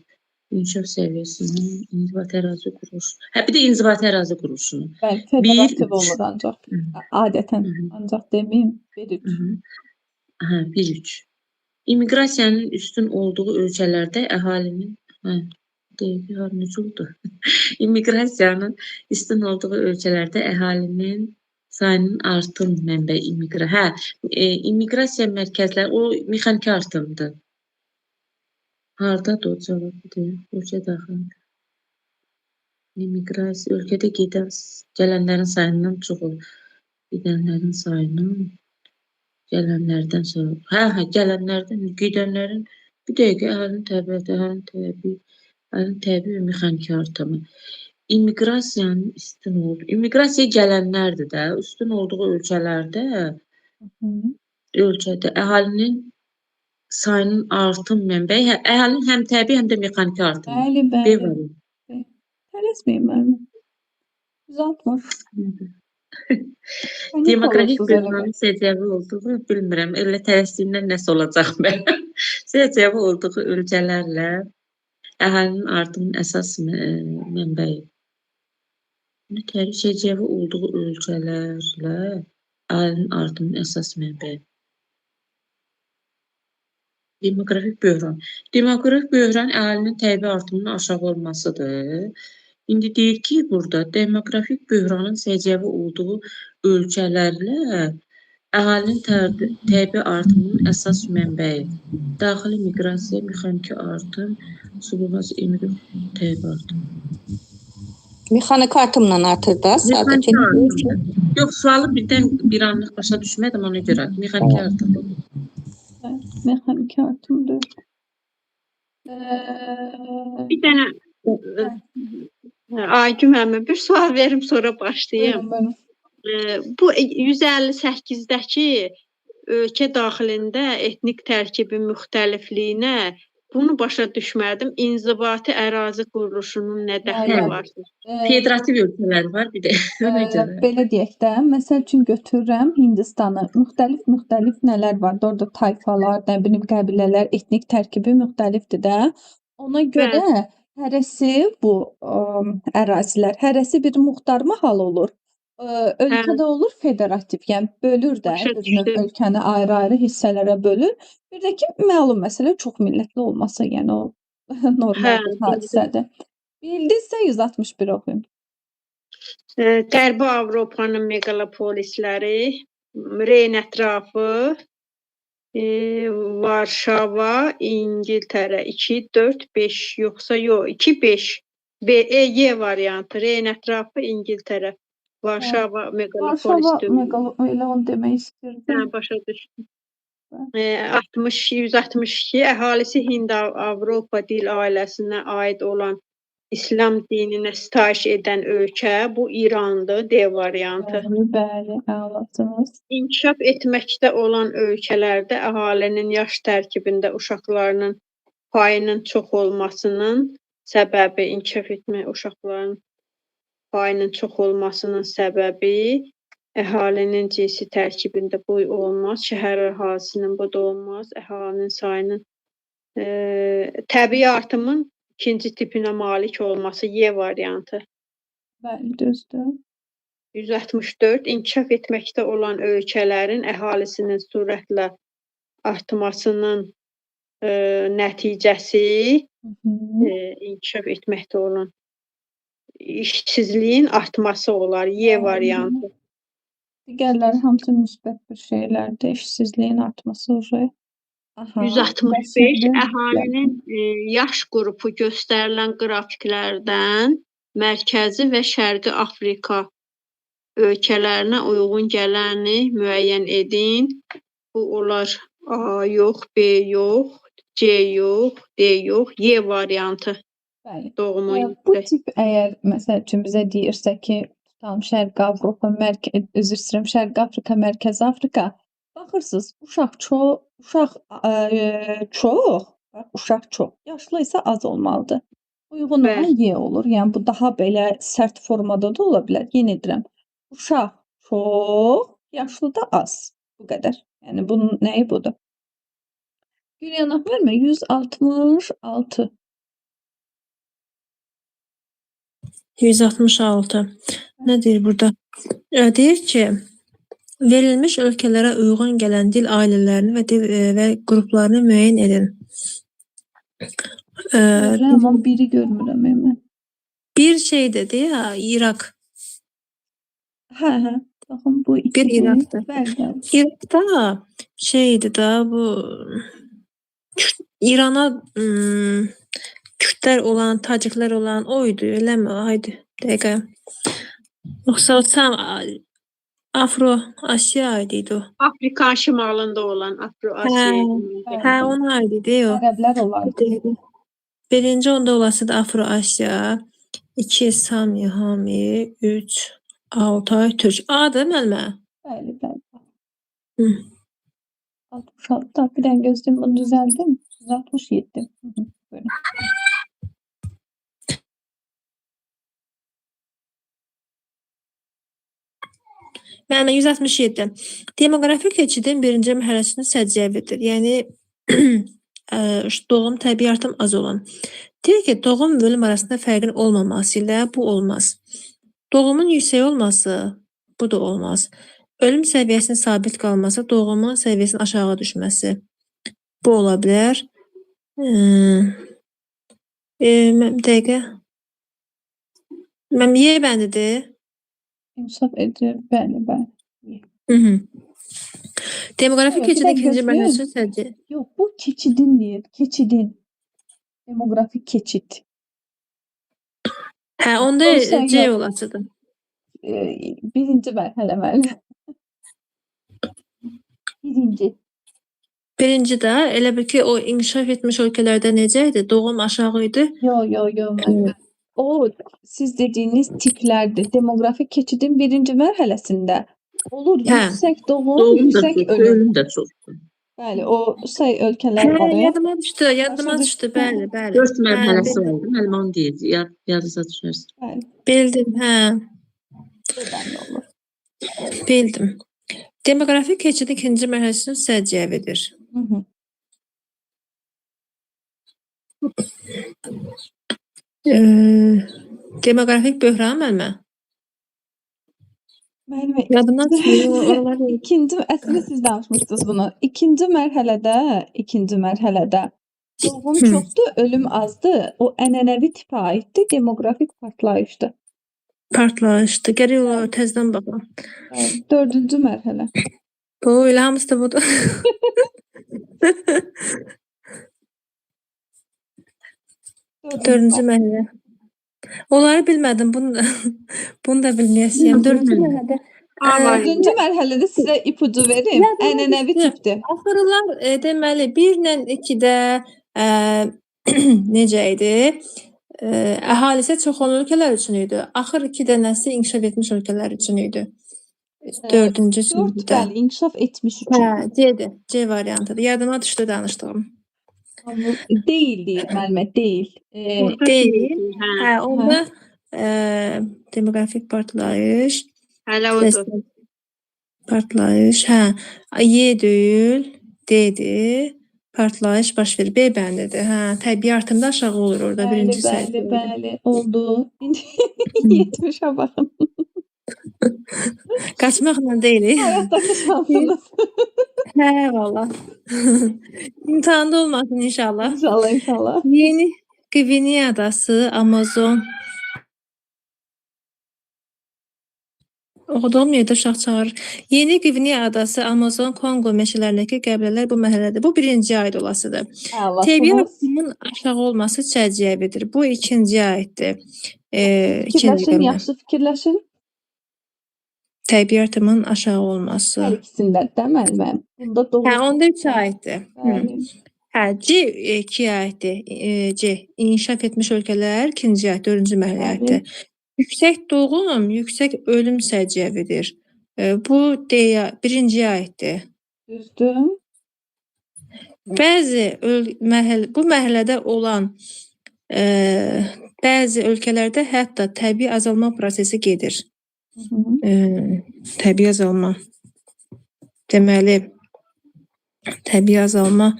[SPEAKER 5] İnkişaf səviyyəsinin, inzibati ərazi quruluşu. Bir də inzibati ərazi quruluşunu.
[SPEAKER 2] Bəli, federativ olur ancaq. Adətən, ancaq deməyim, 1-3.
[SPEAKER 5] 1-3. İmmiqrasiyanın üstün olduğu ölkələrdə əhalinin İmmiqrasiyanın üstün olduğu ölkələrdə əhalinin sayının artım mənbəyi immiqrasiya mərkəzləri, o mexaniki artımdır. Hardadır o cavabıdır? Ölkə daxilində. İmmiqrasiya, ölkədə gələnlərin sayından çox olur. Gedənlərin sayının gələnlərdən sonra. Gələnlərdən, gedənlərin bir dəqiqə əhalinin təbii və mexaniki artımı. İmmiqrasiyanın üstün olduğu, immiqrasiya gələnlərdir də, üstün olduğu ölkələrdə, əhalinin sayının artım mənbəyi, əhalinin həm təbii, həm də mexaniki artımı.
[SPEAKER 2] Bəli. Tələsməyin mənim. 160.
[SPEAKER 5] Demoqrafik bölünmənin səciyyəvi olduğu, bilmirəm, elə tələsdiyimdən nəsə olacaq mən. Səciyyəvi olduğu ölkələrlə əhalinin artımının əsas mənbəyi. Mütəri səciyyəvi olduğu ölkələrlə əhalinin artımının əsas mənbəyi. Demoqrafik böhran. Demoqrafik böhran əhalinin təbii artımının aşağı olmasıdır. İndi deyir ki, burada demoqrafik böhranın səciyyəvi olduğu ölkələrlə əhalinin təbii artımının əsas mənbəyi. Daxili miqrasiya, mexaniki artım, subulmaz emiqrasiya, təbii artım.
[SPEAKER 3] Mexaniki artımla artır da sadəcə.
[SPEAKER 5] Mexaniki artım. Yox, sualı bir anlıq başa düşmədim ona görə. Mexaniki artım.
[SPEAKER 2] Mexaniki artımdır.
[SPEAKER 1] Bir dənə Aygün müəllimə bir sual verim, sonra başlayım.
[SPEAKER 2] Buyurun.
[SPEAKER 1] Bu 158-dəki ölkə daxilində etnik tərkibin müxtəlifliyinə bunu başa düşmədim. İnzibati ərazi quruluşunun nə dəxli var?
[SPEAKER 5] Federativ ölkələr var bir də. Ona görə.
[SPEAKER 2] Belə deyək də, məsəl üçün götürürəm Hindistanı. Müxtəlif nələr var? Orada tayfalar, nə bilim qəbilələr, etnik tərkibi müxtəlifdir də. Ona görə hərəsi bu ərazilər, hərəsi bir muxtar mahal olur. Ölkədə olur federativ, yəni bölür də, ölkəni ayrı-ayrı hissələrə bölür. Bir də ki, məlum məsələ çox millətli olması, yəni o normal bir hadisədir. Bildinizsə 161 oxuyun.
[SPEAKER 1] Qərbi Avropanın meqalopolisləri, Reyn ətrafı, Varşava, İngiltərə 2, 4, 5, yoxsa yox, 2, 5. Y variantı, Reyn ətrafı, İngiltərə, Varşava meqalopolis dövləti.
[SPEAKER 2] Elə onu demək istəyirdim.
[SPEAKER 1] Hə, başa düşdüm. 162, əhalisi Hind-Avropa dil ailəsinə aid olan İslam dininə sitayiş edən ölkə, bu İrandır, D variantı.
[SPEAKER 2] Bəli, ağlasınız.
[SPEAKER 1] İnkişaf etməkdə olan ölkələrdə əhalinin yaş tərkibində uşaqlarının payının çox olmasının səbəbi, inkişaf etmə uşaqlarının payının çox olmasının səbəbi əhalinin cinsi tərkibində bu olmaz, şəhər əhalisinin bu da olmaz, əhalinin sayının təbii artımın ikinci tipinə malik olması, Y variantı.
[SPEAKER 2] Bəli, düzdür.
[SPEAKER 1] 164. İnkişaf etməkdə olan ölkələrin əhalisinin sürətlə artmasının nəticəsi inkişaf etməkdə olan işsizliyin artması olar, Y variantı.
[SPEAKER 2] Digərləri hamısı müsbət bir şeylərdir, işsizliyin artması olur.
[SPEAKER 1] 165. Əhalinin yaş qrupu göstərilən qrafiklərdən Mərkəzi və Şərqi Afrika ölkələrinə uyğun gələni müəyyən edin. Bu olar A yox, B yox, C yox, D yox, Y variantı.
[SPEAKER 2] Bəli.
[SPEAKER 1] Doğumu
[SPEAKER 2] Bu tip əgər məsəl üçün bizə deyirsə ki, tam Şərqi Avropa, Şərqi Afrika, Mərkəzi Afrika, baxırsınız, uşaq çox, yaşlı isə az olmalıdır. Uyğun olan Y olur. Yəni bu daha belə sərt formada da ola bilər. Yenə edirəm. Uşaq çox, yaşlı da az. Bu qədər. Yəni bunun nəyi budur? Gülyan vermə 166.
[SPEAKER 4] 166. Nə deyir burada? Deyir ki, verilmiş ölkələrə uyğun gələn dil ailələrini və qruplarını müəyyən edin.
[SPEAKER 2] Amma biri görmürəm hemen.
[SPEAKER 4] Bir şey dedi ya, İrak.
[SPEAKER 2] Hə. Baxın bu iki.
[SPEAKER 4] Bir İraqdır.
[SPEAKER 2] Bəli.
[SPEAKER 4] İraqda şeydi da bu İrana Kürtlər olan, Taciklər olan oydu, eləmi? Haydi, dəqiqə. Yoxsa tam Afro-Asiya idi o.
[SPEAKER 1] Afrika şimalında olan Afro-Asiya.
[SPEAKER 4] Hə, ona idi o.
[SPEAKER 2] Ərəblər olardı.
[SPEAKER 4] Birinci onda olası da Afro-Asiya, 2 Sami, Hami, 3 Altay, Türk. Adı müəllimə?
[SPEAKER 2] Bəli.
[SPEAKER 4] Hı.
[SPEAKER 2] 66. Bir dənə gözləyim, bunu düzəldim. 167. Böyle.
[SPEAKER 4] Yəni 167. Demoqrafik keçidin birinci mərhələsində səciyyəvidir. Yəni doğum təbii artım az olan. Deyir ki, doğum və ölüm arasında fərqin olmaması ilə bu olmaz. Doğumun yüksək olması, bu da olmaz. Ölüm səviyyəsinin sabit qalması, doğumun səviyyəsinin aşağı düşməsi, bu ola bilər. Bir dəqiqə. Y bəndidir.
[SPEAKER 2] İnsaf edir. Bəli, bəli.
[SPEAKER 4] Demoqrafik
[SPEAKER 2] Evet,
[SPEAKER 4] keçidin
[SPEAKER 2] bir
[SPEAKER 4] ikinci
[SPEAKER 2] dakika,
[SPEAKER 4] mərhələsi səncə?
[SPEAKER 2] Yox, bu keçidin deyil. Keçidin. Demografik keçid.
[SPEAKER 4] Hə, onda
[SPEAKER 2] Olsa
[SPEAKER 4] C
[SPEAKER 2] yox.
[SPEAKER 4] olacaqdır.
[SPEAKER 2] Birinci mərhələ müəllim. Birinci.
[SPEAKER 4] Birinci də elə bil ki, o inkişaf etmiş ölkələrdə necə idi? Doğum aşağı idi.
[SPEAKER 2] Yo müəllim. O siz dediyiniz tiplərdir. Demografik keçidin birinci mərhələsində olur
[SPEAKER 4] Hə.
[SPEAKER 2] yüksək doğum,
[SPEAKER 5] Doğum da
[SPEAKER 2] yüksək
[SPEAKER 5] çoxdur,
[SPEAKER 2] ölüm.
[SPEAKER 5] ölüm də çoxdur.
[SPEAKER 2] Bəli, o say ölkələr var.
[SPEAKER 4] Yadıma düşdü,
[SPEAKER 2] Başa
[SPEAKER 4] düşdü. Bəli, bəli.
[SPEAKER 5] 4 mərhələsi
[SPEAKER 4] Hə,
[SPEAKER 5] vardı. Müəllim onu deyir. Yadınıza düşərsə.
[SPEAKER 2] Bəli,
[SPEAKER 4] bildim, hə.
[SPEAKER 2] bedən olur.
[SPEAKER 4] Bildim. Demoqrafik keçidin ikinci mərhələsinin səciyyəvidir.
[SPEAKER 2] Hı -hı.
[SPEAKER 4] Demoqrafik böhran müəllimə.
[SPEAKER 2] Müəllimə,
[SPEAKER 4] Yadımdan çıxmıyor, oralar yox.
[SPEAKER 2] İkinci, əslində siz danışmışdınız bunu. İkinci mərhələdə doğum
[SPEAKER 4] Hı.
[SPEAKER 2] çoxdur, ölüm azdır. O ənənəvi tipə aiddir, demoqrafik partlayışdır.
[SPEAKER 4] Partlayışdı. Gərək olar təzədən baxam.
[SPEAKER 2] Bəli, dördüncü mərhələ.
[SPEAKER 4] Bu elə hamısı da budur. Dördüncü mərhələ. Onları bilmədim. Bunu da bilməyəsiyəm. Dördüncü mərhələdə
[SPEAKER 2] Dördüncü mərhələdə sizə ipucu verim.
[SPEAKER 4] Yadımdan
[SPEAKER 2] Ənənəvi
[SPEAKER 4] düşdü.
[SPEAKER 2] tipdir.
[SPEAKER 4] axırlar deməli 1 ilə 2-də necə idi? Əhalisi çox olan ölkələr üçün idi. Axır 2 dənəsi inkişaf etmiş ölkələr üçün idi. Dördüncü
[SPEAKER 2] 4
[SPEAKER 4] sinifdə.
[SPEAKER 2] bəli, inkişaf etmiş üçün.
[SPEAKER 4] Hə, C-dir. C variantıdır. Yadıma düşdü danışdığım.
[SPEAKER 2] Deyil deyir müəllimə, deyil.
[SPEAKER 4] Deyil. Hə, onda demoqrafik partlayış.
[SPEAKER 1] Hələ odur.
[SPEAKER 4] Partlayış, hə. Y deyil, D-dir. Partlayış baş verir. B bəndidir. Hə, təbii artımda aşağı olur orada
[SPEAKER 2] Bəli,
[SPEAKER 4] birinci
[SPEAKER 2] bəli,
[SPEAKER 4] səhifədə.
[SPEAKER 2] bəli, oldu. 70'e baxın.
[SPEAKER 4] Qaçmaqla deyil.
[SPEAKER 2] Həyatdakı şansınız.
[SPEAKER 4] Hə, valla. İmtahanda olmasın inşallah.
[SPEAKER 2] İnşallah, inşallah.
[SPEAKER 4] Yeni Gvineya adası, Amazon. Oxuduğum yerdə uşaq çağırır. Yeni Gvineya adası, Amazon, Kongo meşələrindəki qəbilələr bu mərhələdə. Bu birinci aid olasıdır. Təbii
[SPEAKER 2] Allah'ınız.
[SPEAKER 4] artımın aşağı olması çərçivəvidir. Bu ikinciyə aiddir.
[SPEAKER 2] Fikirləşin, yaxşı fikirləşin.
[SPEAKER 4] Təbii artımın aşağı olması.
[SPEAKER 2] Hər ikisində də müəllimə. Bunda doğru.
[SPEAKER 4] Hə, onda 3-ə aiddir.
[SPEAKER 2] Bəli.
[SPEAKER 4] Hə, C 2-yə aiddir. C inkişaf etmiş ölkələr ikinciyə aid, dördüncü mərhələyə aiddir. Yüksək doğum, yüksək ölüm səciyyəvidir. Bu D-yə, birinciyə aiddir.
[SPEAKER 2] Düzdür.
[SPEAKER 4] Bu mərhələdə olan bəzi ölkələrdə hətta təbii azalma prosesi gedir. Təbii azalma. Deməli, təbii azalma.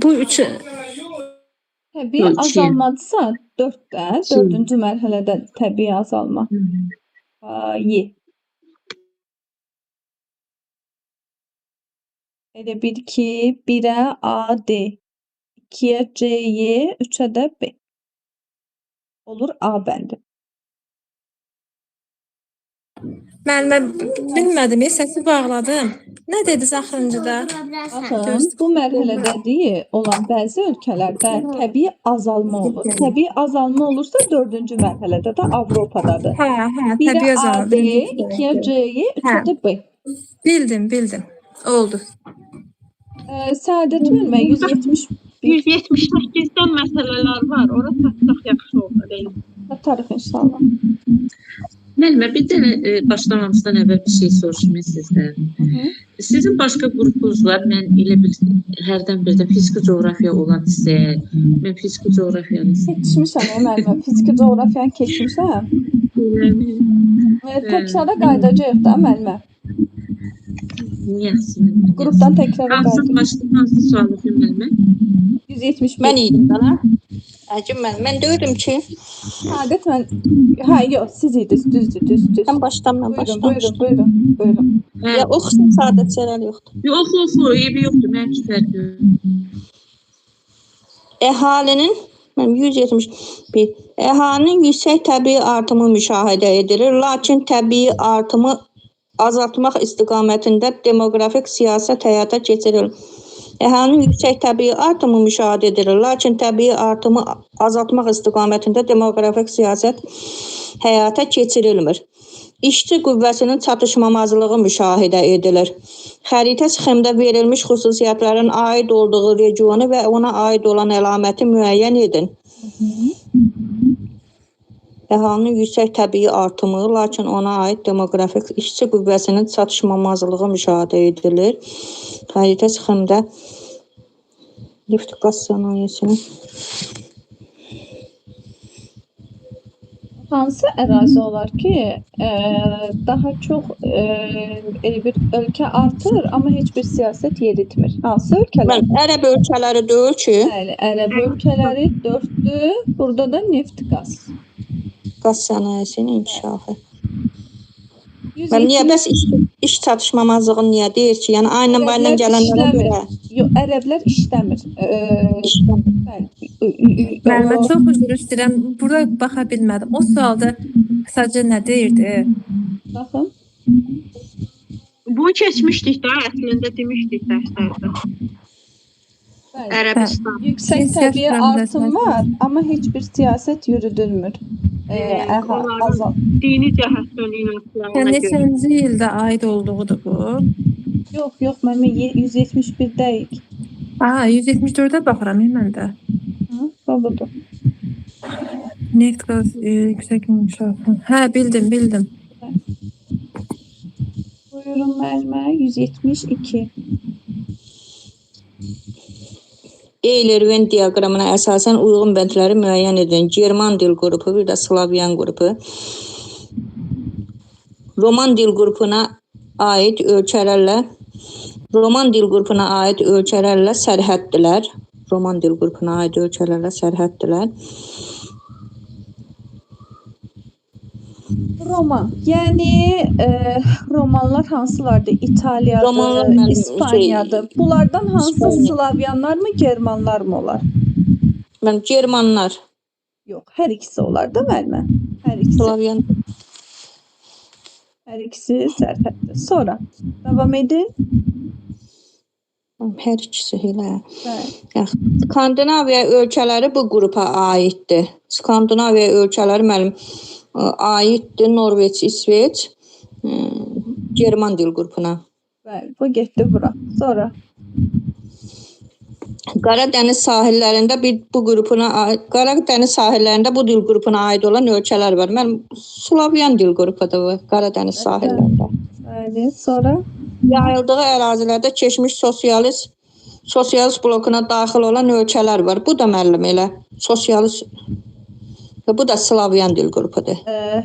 [SPEAKER 4] Bu üç
[SPEAKER 2] Təbii azalmadırsa 4-də, 4-cü mərhələdə təbii azalma. Y. Elə bil ki, 1-ə A, D, 2-yə C, Y, 3-ə də B. Olur A bəndi.
[SPEAKER 4] Müəllimə, bilmədim, səsi bağladım. Nə dediniz axırıncıda?
[SPEAKER 2] Baxın, bu mərhələdədir olan bəzi ölkələrdə təbii azalma olur. Təbii azalma olursa 4-cü mərhələdə də Avropadadır.
[SPEAKER 4] Hə, təbii
[SPEAKER 2] 1-ə A,
[SPEAKER 4] azalma.
[SPEAKER 2] D, 2-yə C, Y, 3-ə də B.
[SPEAKER 4] Bildim. Oldu.
[SPEAKER 2] Səadət müəllimə 171.
[SPEAKER 1] 178'den məsələlər var. Ora tapsaq yaxşı olur.
[SPEAKER 2] Atarıq inşallah.
[SPEAKER 5] Müəllimə, bir dənə başlamamızdan əvvəl bir şey soruşum sizdən. Sizin başqa qrupunuz var. Mən elə bil hərdən birdə fiziki coğrafiya olan hissəyə, mən fiziki coğrafiyanı
[SPEAKER 2] Keçmişəm müəllimə, fiziki coğrafiyanı keçmişəm. Təkrara qayıdacağıq da müəllimə.
[SPEAKER 5] Niyəsinin.
[SPEAKER 2] Qrupdan təkrar
[SPEAKER 5] Hansı
[SPEAKER 2] qayıdır.
[SPEAKER 5] başlı hansı sualı bilməlimi?
[SPEAKER 2] 171.
[SPEAKER 3] Mən idim bana. Əcim mən deyirdim ki,
[SPEAKER 2] Adət mən yox, siz idiniz, düzdür.
[SPEAKER 3] sən başdan mən
[SPEAKER 2] Buyurun,
[SPEAKER 3] başlamışdım.
[SPEAKER 2] buyurun.
[SPEAKER 5] Hə.
[SPEAKER 3] Ya oxusun Saadət Cəlal yoxdur.
[SPEAKER 5] Oxu, eybi yoxdur, mən ki fərq yoxdur.
[SPEAKER 3] Əhalinin 171. Əhalinin yüksək təbii artımı müşahidə edilir, lakin təbii artımı azaltmaq istiqamətində demoqrafik siyasət həyata keçirilir. Əhalinin yüksək təbii artımı müşahidə edilir, lakin təbii artımı azaltmaq istiqamətində demoqrafik siyasət həyata keçirilmir. İşçi qüvvəsinin çatışmamazlığı müşahidə edilir. Xəritə sxemdə verilmiş xüsusiyyətlərin aid olduğu regionu və ona aid olan əlaməti müəyyən edin. Əhalinin yüksək təbii artımı, lakin ona aid demoqrafik işçi qüvvəsinin çatışmamazlığı müşahidə edilir. Xəritə sxemdə neft qaz sənayesinin
[SPEAKER 2] Hansı ərazi olar ki, daha çox elə bir ölkə artır, amma heç bir siyasət yeritmir? Hansı ölkələr?
[SPEAKER 3] Ərəb ölkələri deyil ki,
[SPEAKER 2] Bəli, Ərəb ölkələri 4-dür. Burada da neft qaz.
[SPEAKER 3] qaz sənayesinin inkişafı.
[SPEAKER 2] 170
[SPEAKER 3] Niyə bəs iş çatışmamazlığı niyə deyir ki? Yəni aynən bayından gələnlərə görə
[SPEAKER 2] Yox, ərəblər işləmir.
[SPEAKER 4] Müəllimə çox üzr istəyirəm. Burada baxa bilmədim. O sualda qısaca nə deyirdi?
[SPEAKER 2] Baxın.
[SPEAKER 1] Bunu keçmişdik də, əslində demişdik dərslərdə.
[SPEAKER 2] Bəli.
[SPEAKER 1] Ərəbistan.
[SPEAKER 2] Yüksək
[SPEAKER 4] Siyasət
[SPEAKER 2] təbii
[SPEAKER 4] müəmməsi
[SPEAKER 2] artım var, amma heç bir siyasət yürüdülmür. Azal.
[SPEAKER 1] Dini cəhətdən inançlarına
[SPEAKER 4] Yəni
[SPEAKER 1] görə.
[SPEAKER 4] neçənci ildə aid olduğudur bu?
[SPEAKER 2] Yox, mən 171-deyik.
[SPEAKER 4] 174-də baxıram mən də.
[SPEAKER 2] Budur.
[SPEAKER 4] Neft qaz yüksək inkişafı. Hə, bildim.
[SPEAKER 2] Buyurun müəllimə, 172.
[SPEAKER 3] Eyler-Venn diaqramına əsasən uyğun bəndləri müəyyən edin. German dil qrupu, bir də Slavyan qrupu. Roman dil qrupuna aid ölkələrlə sərhəddirlər. Roman dil qrupuna aid ölkələrlə sərhəddirlər.
[SPEAKER 2] Roman. Yəni romanlar hansılardır? İtaliyadır,
[SPEAKER 3] Romanlar mənim
[SPEAKER 2] İspaniyadır. Bunlardan hansı
[SPEAKER 3] İspaniya.
[SPEAKER 2] Slavyanlar mı, Germanlar mı olar?
[SPEAKER 3] Mən Germanlar,
[SPEAKER 2] Yox, hər ikisi olar da müəllimə. Hər ikisi.
[SPEAKER 3] Slavyan.
[SPEAKER 2] Hər ikisi sərhəddir. Sonra davam edin.
[SPEAKER 3] Hər ikisi elə.
[SPEAKER 2] Bəli.
[SPEAKER 3] Skandinaviya ölkələri bu qrupa aiddir. Skandinaviya ölkələri mənim aiddir. Norveç, İsveç, German dil qrupuna.
[SPEAKER 2] Bəli, bu getdi bura. Sonra
[SPEAKER 3] Qaradəniz sahillərində Qaradəniz sahillərində bu dil qrupuna aid olan ölkələr var. Mənim Slavyan dil qrupudur bu Qaradəniz sahillərində.
[SPEAKER 2] bəli, sonra
[SPEAKER 3] Yayıldığı ərazilərdə keçmiş sosialist blokuna daxil olan ölkələr var. Bu da müəllim elə sosialist və bu da Slavyan dil qrupudur.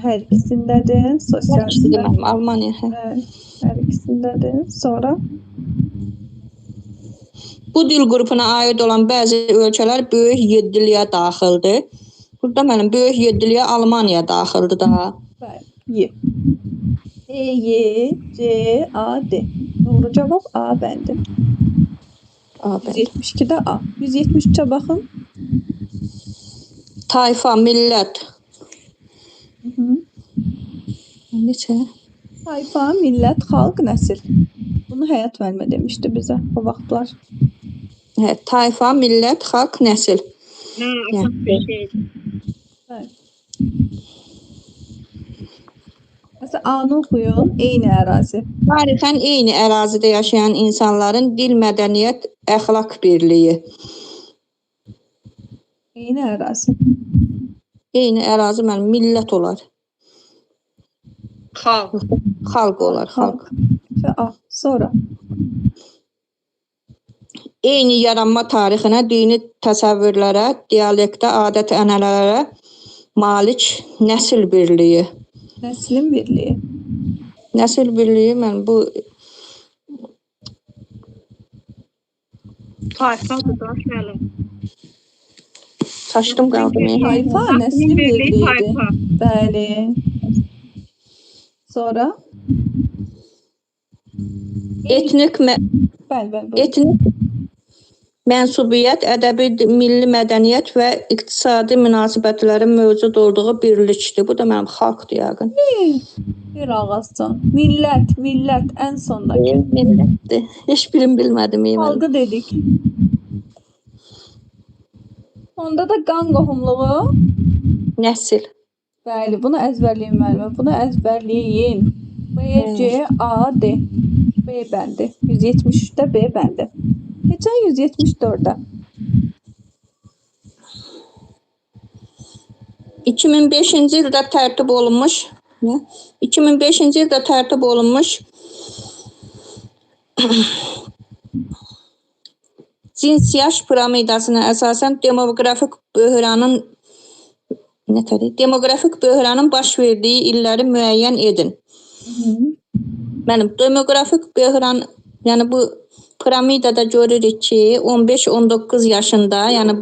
[SPEAKER 2] hər ikisindədir. Sosialistlər.
[SPEAKER 3] Mənim Almaniya.
[SPEAKER 2] Hər ikisindədir. Sonra
[SPEAKER 3] Bu dil qrupuna aid olan bəzi ölkələr böyük yeddiliyə daxildir. Burada mənim böyük yeddiliyə Almaniya daxildir daha.
[SPEAKER 2] bəli. Y, C, A, D. Doğru cavab A bəndi. 172-də A. 173-ə baxın.
[SPEAKER 3] Tayfa, millət. Neçə?
[SPEAKER 2] Tayfa, millət, xalq, nəsil. Bunu Həyat müəllimə demişdi bizə o vaxtlar.
[SPEAKER 3] Tayfa, millət, xalq, nəsil.
[SPEAKER 1] Əsas bir şeydir.
[SPEAKER 2] Bəli. Məsələn, A-nı oxuyun. Eyni ərazi.
[SPEAKER 3] Tarixən eyni ərazidə yaşayan insanların dil, mədəniyyət, əxlaq birliyi.
[SPEAKER 2] Eyni ərazi.
[SPEAKER 3] Eyni ərazi mənim millət olar.
[SPEAKER 1] Xalq.
[SPEAKER 3] Xalq olar, xalq.
[SPEAKER 2] Və A. Sonra
[SPEAKER 3] Eyni yaranma tarixinə, dini təsəvvürlərə, dialektə, adət-ənənələrə malik nəsil birliyi.
[SPEAKER 2] nəslin birliyi.
[SPEAKER 3] Nəsil birliyi mən bu
[SPEAKER 1] Tayfadır da şələ.
[SPEAKER 3] Çaşdım qaldım.
[SPEAKER 2] Tayfa nəslin birliyidir.
[SPEAKER 1] Tayfa.
[SPEAKER 2] Bəli. Sonra
[SPEAKER 3] Etnik
[SPEAKER 2] bəli.
[SPEAKER 3] etnik mənsubiyyət, ədəbi, milli mədəniyyət və iqtisadi münasibətlərin mövcud olduğu birlikdir. Bu da mənim xalqdır yəqin.
[SPEAKER 2] Bir ağızcan. Millət ən sondakı.
[SPEAKER 3] Millətdir. Heç birini bilmədim.
[SPEAKER 2] Xalqı dedik. Onda da qan qohumluğu.
[SPEAKER 3] Nəsil.
[SPEAKER 2] Bəli, bunu əzbərləyin müəllimə. Bunu əzbərləyin. B, C, A, D. B bəndi. 173-də B bəndi. Keçən 174-də.
[SPEAKER 3] 2005-ci ildə tərtib olunmuş, 2005-ci ildə tərtib olunmuş cins yaş piramidasına əsasən demografik böhranın baş verdiyi illəri müəyyən edin. Mənim demografik böhran, yəni bu piramidada görürük ki, 15-19 yaşında, yəni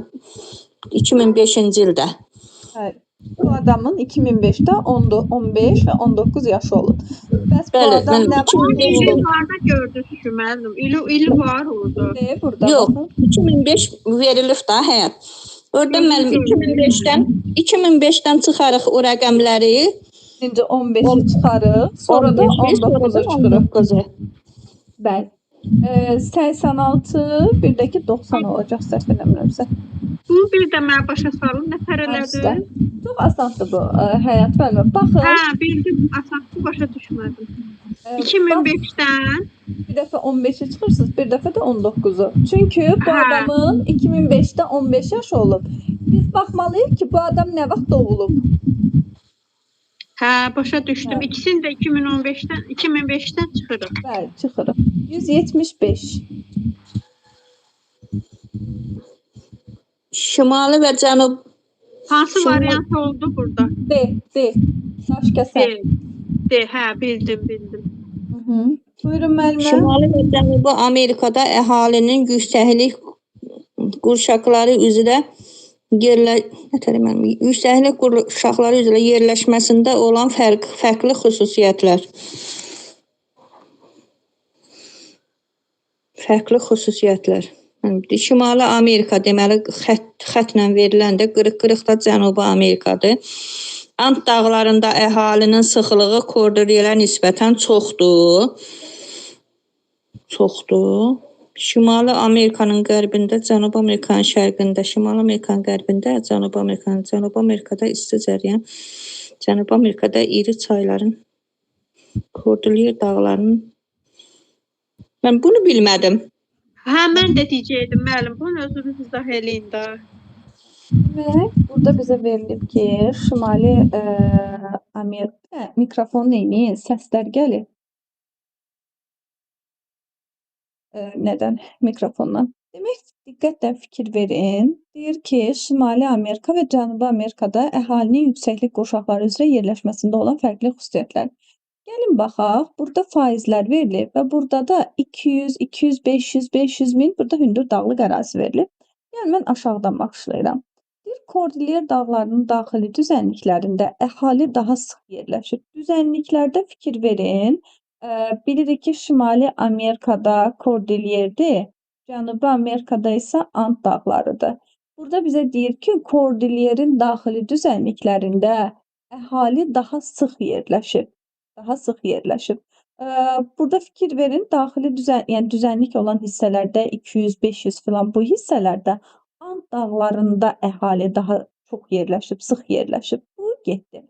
[SPEAKER 3] 2005-ci ildə.
[SPEAKER 2] Bu adamın 2005'te 15 ve 19 yaşı olur. Bəs bu
[SPEAKER 3] Bəli,
[SPEAKER 2] adam nə
[SPEAKER 1] İli
[SPEAKER 2] olur?
[SPEAKER 1] var da gördünüz ki, müəllim. İli var orada.
[SPEAKER 2] Burada
[SPEAKER 3] Yox,
[SPEAKER 2] baxın.
[SPEAKER 3] 2005 verilib da həyat. Orada mənim 2005-dən çıxarıq o rəqəmləri.
[SPEAKER 2] İndi 15'i çıxarıq, sonra da 19'u çıxırıq. Bəli. 86, bir də ki 90 olacaq səhv eləmirəmsə.
[SPEAKER 1] Bu bir də mənə başa salın, nə tərələdir?
[SPEAKER 2] Çox asandır bu həyat müəllimə. Baxın.
[SPEAKER 1] Hə, bildim, asasını başa düşmədim. 2005-dən
[SPEAKER 2] bir dəfə 15'i çıxırsınız, bir dəfə də 19'u. Çünki bu adamın 2005'də 15 yaş olub. Biz baxmalıyıq ki, bu adam nə vaxt doğulub.
[SPEAKER 1] Hə, başa düşdüm. İkisini də 2005-dən çıxırıq.
[SPEAKER 2] Bəli, çıxırıq. 175.
[SPEAKER 3] Şimali və cənub.
[SPEAKER 1] Hansı variant oldu burada?
[SPEAKER 2] D. Daş kəsər.
[SPEAKER 1] D, hə, bildim.
[SPEAKER 2] Buyurun müəllimə.
[SPEAKER 3] Şimali və cənubi Amerikada əhalinin yüksəklik qurşaqları üzrə yerləşməsində olan fərqli xüsusiyyətlər. Şimali Amerika deməli xətlə veriləndə qırıq-qırıq da Cənubi Amerikadır. Ant dağlarında əhalinin sıxlığı Kordilyerə nisbətən çoxdur. Şimali Amerikanın qərbində, Cənubi Amerikanın şərqində, Şimali Amerikanın qərbində, Cənubi Amerikada isti cəryan, Cənubi Amerikada iri çayların, Kordilyer dağlarının. Mən bunu bilmədim.
[SPEAKER 1] Hə, mən də deyəcəydim, müəllim. Bunu özünüz izah eləyin də.
[SPEAKER 2] Demək, burada bizə verilib ki, Şimali Amerika mikrofon neyini, səslər gəlir. Nədən? Mikrofondan. Demək, diqqətlə fikir verin. Deyir ki, Şimali Amerika və Cənubi Amerikada əhalinin yüksəklik qurşaqları üzrə yerləşməsində olan fərqli xüsusiyyətlər. Gəlin baxaq, burada faizlər verilir və burada da 200, 200, 500, 500 min, burada hündür dağlıq ərazi verilir. Yəni, mən aşağıdan başlayıram. Deyir, Kordilyer dağlarının daxili düzənliklərində əhali daha sıx yerləşir. Düzənliklərdə fikir verin. Bilirik ki, Şimali Amerikada Kordilyerdir, Cənubi Amerikada isə Ant dağlarıdır. Burada bizə deyir ki, Kordilyerin daxili düzənliklərində əhali daha sıx yerləşir. Burada fikir verin, daxili yəni düzənlik olan hissələrdə 200, 500 filan bu hissələrdə Ant dağlarında əhali daha çox yerləşib, sıx yerləşib. Bu getdi.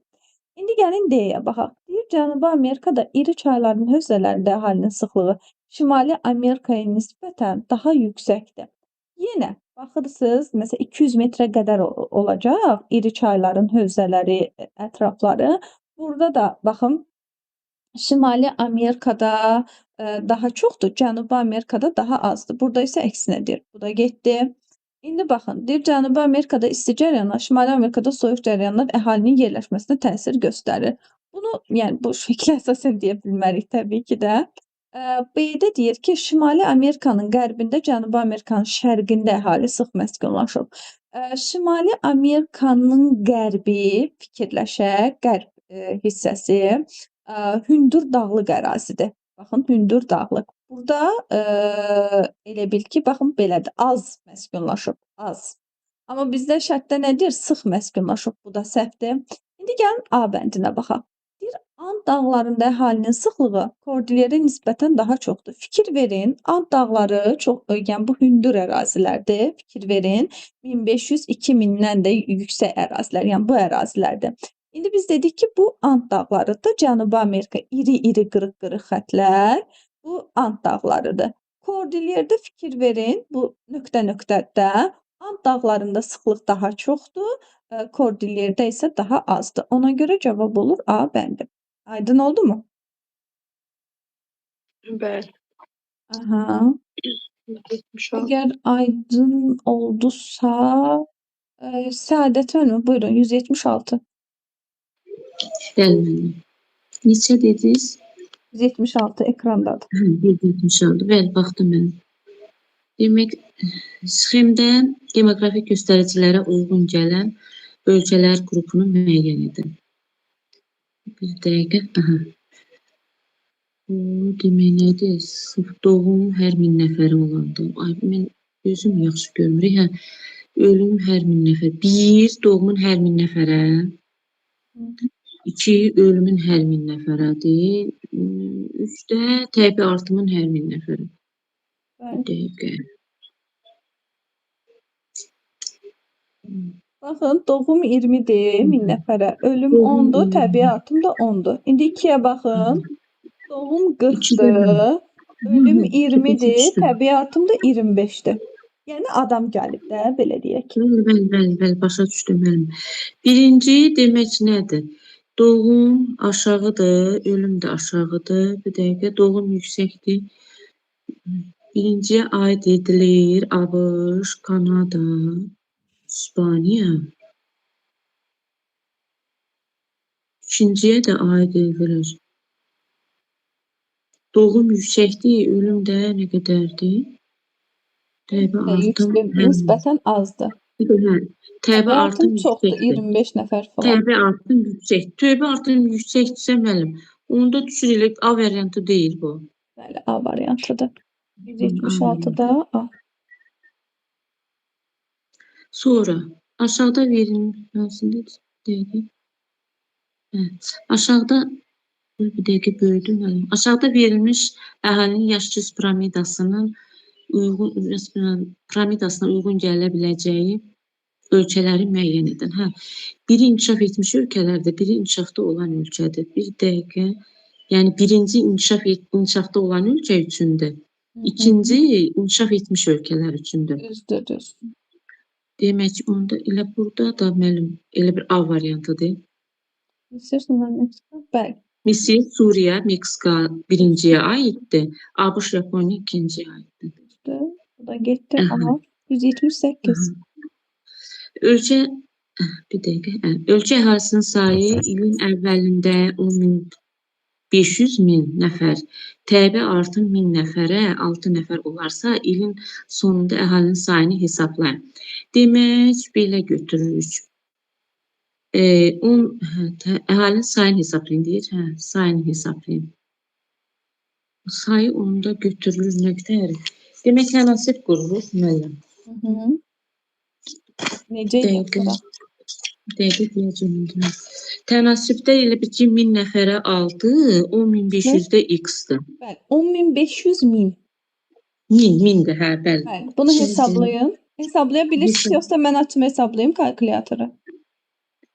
[SPEAKER 2] İndi gəlin D-yə baxaq. Deyir, Cənubi Amerikada iri çayların hövzələrində əhalinin sıxlığı Şimali Amerikaya nisbətən daha yüksəkdir. Yenə baxırsınız, məsələn 200 metrə qədər olacaq iri çayların hövzələri, ətrafları. Burada da baxın, Şimali Amerikada daha çoxdur, Cənubi Amerikada daha azdır. Burada isə əksinədir. Bu da getdi. İndi baxın, deyir, Cənubi Amerikada isti cəryanlar, Şimali Amerikada soyuq cəryanlar əhalinin yerləşməsinə təsir göstərir. Bunu, yəni bu şəklə əsasən deyə bilmərik təbii ki də. B-də deyir ki, Şimali Amerikanın qərbində, Cənubi Amerikanın şərqində əhali sıx məskunlaşıb. Şimali Amerikanın qərbi fikirləşək, qərb hissəsi hündür dağlıq ərazidir. Baxın, hündür dağlıq. Burada elə bil ki, baxın belədir, az məskunlaşıb, az. Amma bizdə şərtdə nədir? Sıx məskunlaşıb, bu da səhvdir. İndi gəlin A bəndinə baxaq. Deyir, Ant dağlarında əhalinin sıxlığı Kordilyerə nisbətən daha çoxdur. Fikir verin, Ant dağları çox, yəni bu hündür ərazilərdir. Fikir verin, 1500-2000-dən də yüksək ərazilər, yəni bu ərazilərdir. İndi biz dedik ki, bu Ant dağlarıdır. Cənubi Amerika iri-iri qırıq-qırıq xətlər bu Ant dağlarıdır. Kordilyerdə fikir verin, bu nöqtə-nöqtədə Ant dağlarında sıxlıq daha çoxdur, Kordilyerdə isə daha azdır. Ona görə cavab olur A bəndi. Aydın oldu mu?
[SPEAKER 1] Bəli.
[SPEAKER 2] Aha.
[SPEAKER 1] 76.
[SPEAKER 2] Əgər aydın oldusa, Səadət müəllimə, buyurun, 176.
[SPEAKER 5] Bəli, müəllim. Neçə dediniz?
[SPEAKER 2] 176 ekrandadır.
[SPEAKER 5] 176. Bəli, baxdım mən. Demək, sxemdə demoqrafik göstəricilərə uyğun gələn ölkələr qrupunu müəyyən edin. Bir dəqiqə. Aha. Bu demək nədir? Sırf doğum hər 1000 nəfəri olanda. Ay, mən gözüm yaxşı görmürük. Hə, ölüm hər 1000 nəfər. 1 doğumun hər 1000 nəfərə. 2 ölümün hər 1000 nəfərədir. 3 də təbii artımın hər 1000 nəfərə. Bir dəqiqə.
[SPEAKER 2] Baxın, doğum 20-dir 1000 nəfərə, ölüm 10-dur, təbii artım da 10-dur. İndi 2-yə baxın. Doğum 40-dır, ölüm 20-dir, təbii artım da 25-dir. Yəni adam gəlib də, belə deyək.
[SPEAKER 5] Bəli, başa düşdüm mənim. Birinci demək nədir? Doğum aşağıdır, ölüm də aşağıdır. Bir dəqiqə, doğum yüksəkdir. Birinciyə aid edilir ABŞ, Kanada, İspaniya. İkinciyə də aid edilir. Doğum yüksəkdir, ölüm də nə qədərdir? Təbii artım
[SPEAKER 2] nisbətən azdır.
[SPEAKER 5] Təbii artım
[SPEAKER 2] çoxdur,
[SPEAKER 5] yüksəkdir.
[SPEAKER 2] 25 nəfər falan.
[SPEAKER 5] Təbii artım yüksək. Təbii artım yüksəkdirsə müəllim, onda düşürülük A variantı deyil bu.
[SPEAKER 2] Bəli, A variantıdır. 176-da A.
[SPEAKER 5] Sonra aşağıda verilmiş aşağıda bir dəqiqə böldüm müəllim. Aşağıda verilmiş əhalinin yaş-cüz piramidasına uyğun gələ biləcəyi ölkələri müəyyən edin. Hə, biri inkişaf etmiş ölkələrdə, biri inkişafda olan ölkədir. Bir dəqiqə. Yəni birinci inkişafda olan ölkə üçündür. İkinci inkişaf etmiş ölkələr üçündür.
[SPEAKER 2] Düzdür.
[SPEAKER 5] Demək ki, onda elə burada da müəllim elə bir A variantıdır.
[SPEAKER 2] Misir, Meksika, bəli.
[SPEAKER 5] Misir, Suriya, Meksika birinciyə aiddir. ABŞ, Yaponiya ikinciyə aiddir.
[SPEAKER 2] Bu da getdi A. 178.
[SPEAKER 5] Ölkə bir dəqiqə. Ölkə əhalisinin sayı ilin əvvəlində 500.000 nəfər, təbii artım 1000 nəfərə 6 nəfər olarsa, ilin sonunda əhalinin sayını hesablayın. Demək, belə götürürük. Əhalinin sayını hesablayın deyir. Hə, sayını hesablayın. Sayı onda götürülür nöqtə. Demək, tənasib qurulur müəllim.
[SPEAKER 2] Necə
[SPEAKER 5] Dəqiqə deyəcəm. Tənasibdə elə bir ki, 1000 nəfərə 6, 10.500-də x-dır.
[SPEAKER 2] Bəli, 10.500.000.
[SPEAKER 5] 1000-dir, hə, bəli.
[SPEAKER 2] Bəli, bunu hesablayın. Hesablaya bilirsiniz, yoxsa mən açım hesablayım kalkulatoru?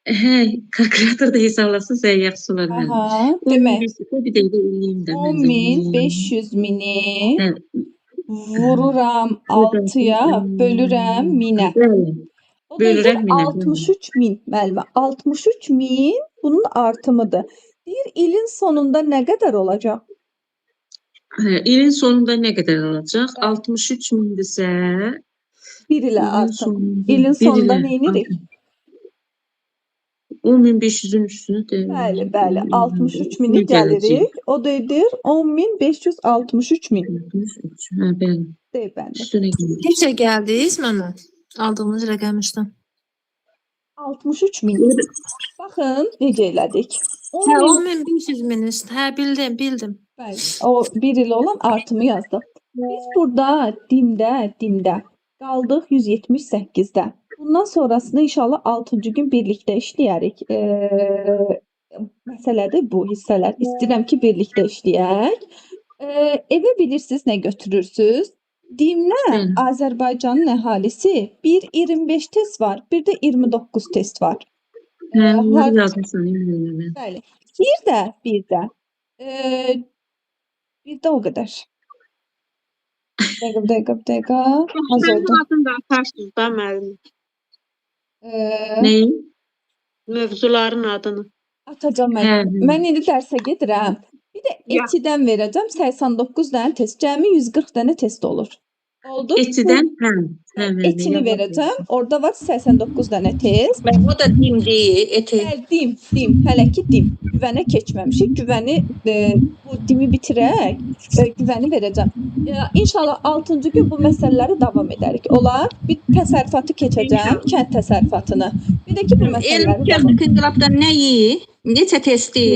[SPEAKER 5] Hə, kalkulatorda hesablasınsa yaxşı olar mənim.
[SPEAKER 2] Aha, demək.
[SPEAKER 5] Bir dəqiqə eləyim də.
[SPEAKER 2] 10.500.000-i vururam 6-ya, bölürəm 1000-ə. O da 63.000 müəllimə. 63.000 bunun artımıdır. Deyir, ilin sonunda nə qədər olacaq?
[SPEAKER 5] İlin sonunda nə qədər olacaq? 63.000-dirsə
[SPEAKER 2] 1 ilə artım. İlin sonunda nə edirik?
[SPEAKER 5] 10.500-ün üstünü deyil.
[SPEAKER 2] Bəli, bəli. 63.000-i gəlirik. O da edir 10.563.000.
[SPEAKER 5] Hə, bəli.
[SPEAKER 2] Deyil bəli.
[SPEAKER 5] Üstünə gəlir.
[SPEAKER 4] Neçə gəldiniz mənə? Aldığımız rəqəmdən.
[SPEAKER 2] 63.000. Baxın necə elədik.
[SPEAKER 4] Hə,
[SPEAKER 2] 10.000
[SPEAKER 4] 10.500 ist. Hə, bildim.
[SPEAKER 2] bəli. O 1 il olan artımı yazdıq. Biz burada dimdə qaldıq 178-də. Bundan sonrasını inşallah 6-cı gün birlikdə işləyərik. Məsələdir bu hissələr. İstəyirəm ki, birlikdə işləyək. Evə bilirsiniz nə götürürsüz? Dimlə Azərbaycanın əhalisi 1.25 test var, bir də 29 test var.
[SPEAKER 5] Hə, bunları yazmışsan, mən.
[SPEAKER 2] Bəli. Bir də o qədər. Dəqiqə. Hazırda.
[SPEAKER 1] Adını da atarsınız da müəllim.
[SPEAKER 5] Nəyi?
[SPEAKER 1] Mövzuların adını.
[SPEAKER 2] Atacağam mən.
[SPEAKER 5] Hə.
[SPEAKER 2] Mən indi dərsə gedirəm. Bir də etidən verəcəm 89 dənə test. Cəmi 140 dənə test olur. Oldu?
[SPEAKER 5] Etidən, hə.
[SPEAKER 2] Etini verəcəm. Orada var 89 dənə test.
[SPEAKER 3] O da dimdir, eti.
[SPEAKER 2] Dim. Hələ ki dim. Güvənə keçməmişik. Güvəni bu dimi bitirək. Güvəni verəcəm. İnşallah 6-cı gün bu məsələləri davam edərik. Olar? Bir təsərrüfatı keçəcəm, kənd təsərrüfatını. Bir də ki bu məsələləri
[SPEAKER 3] Elm İnqilabda nəyi? Neçə testi?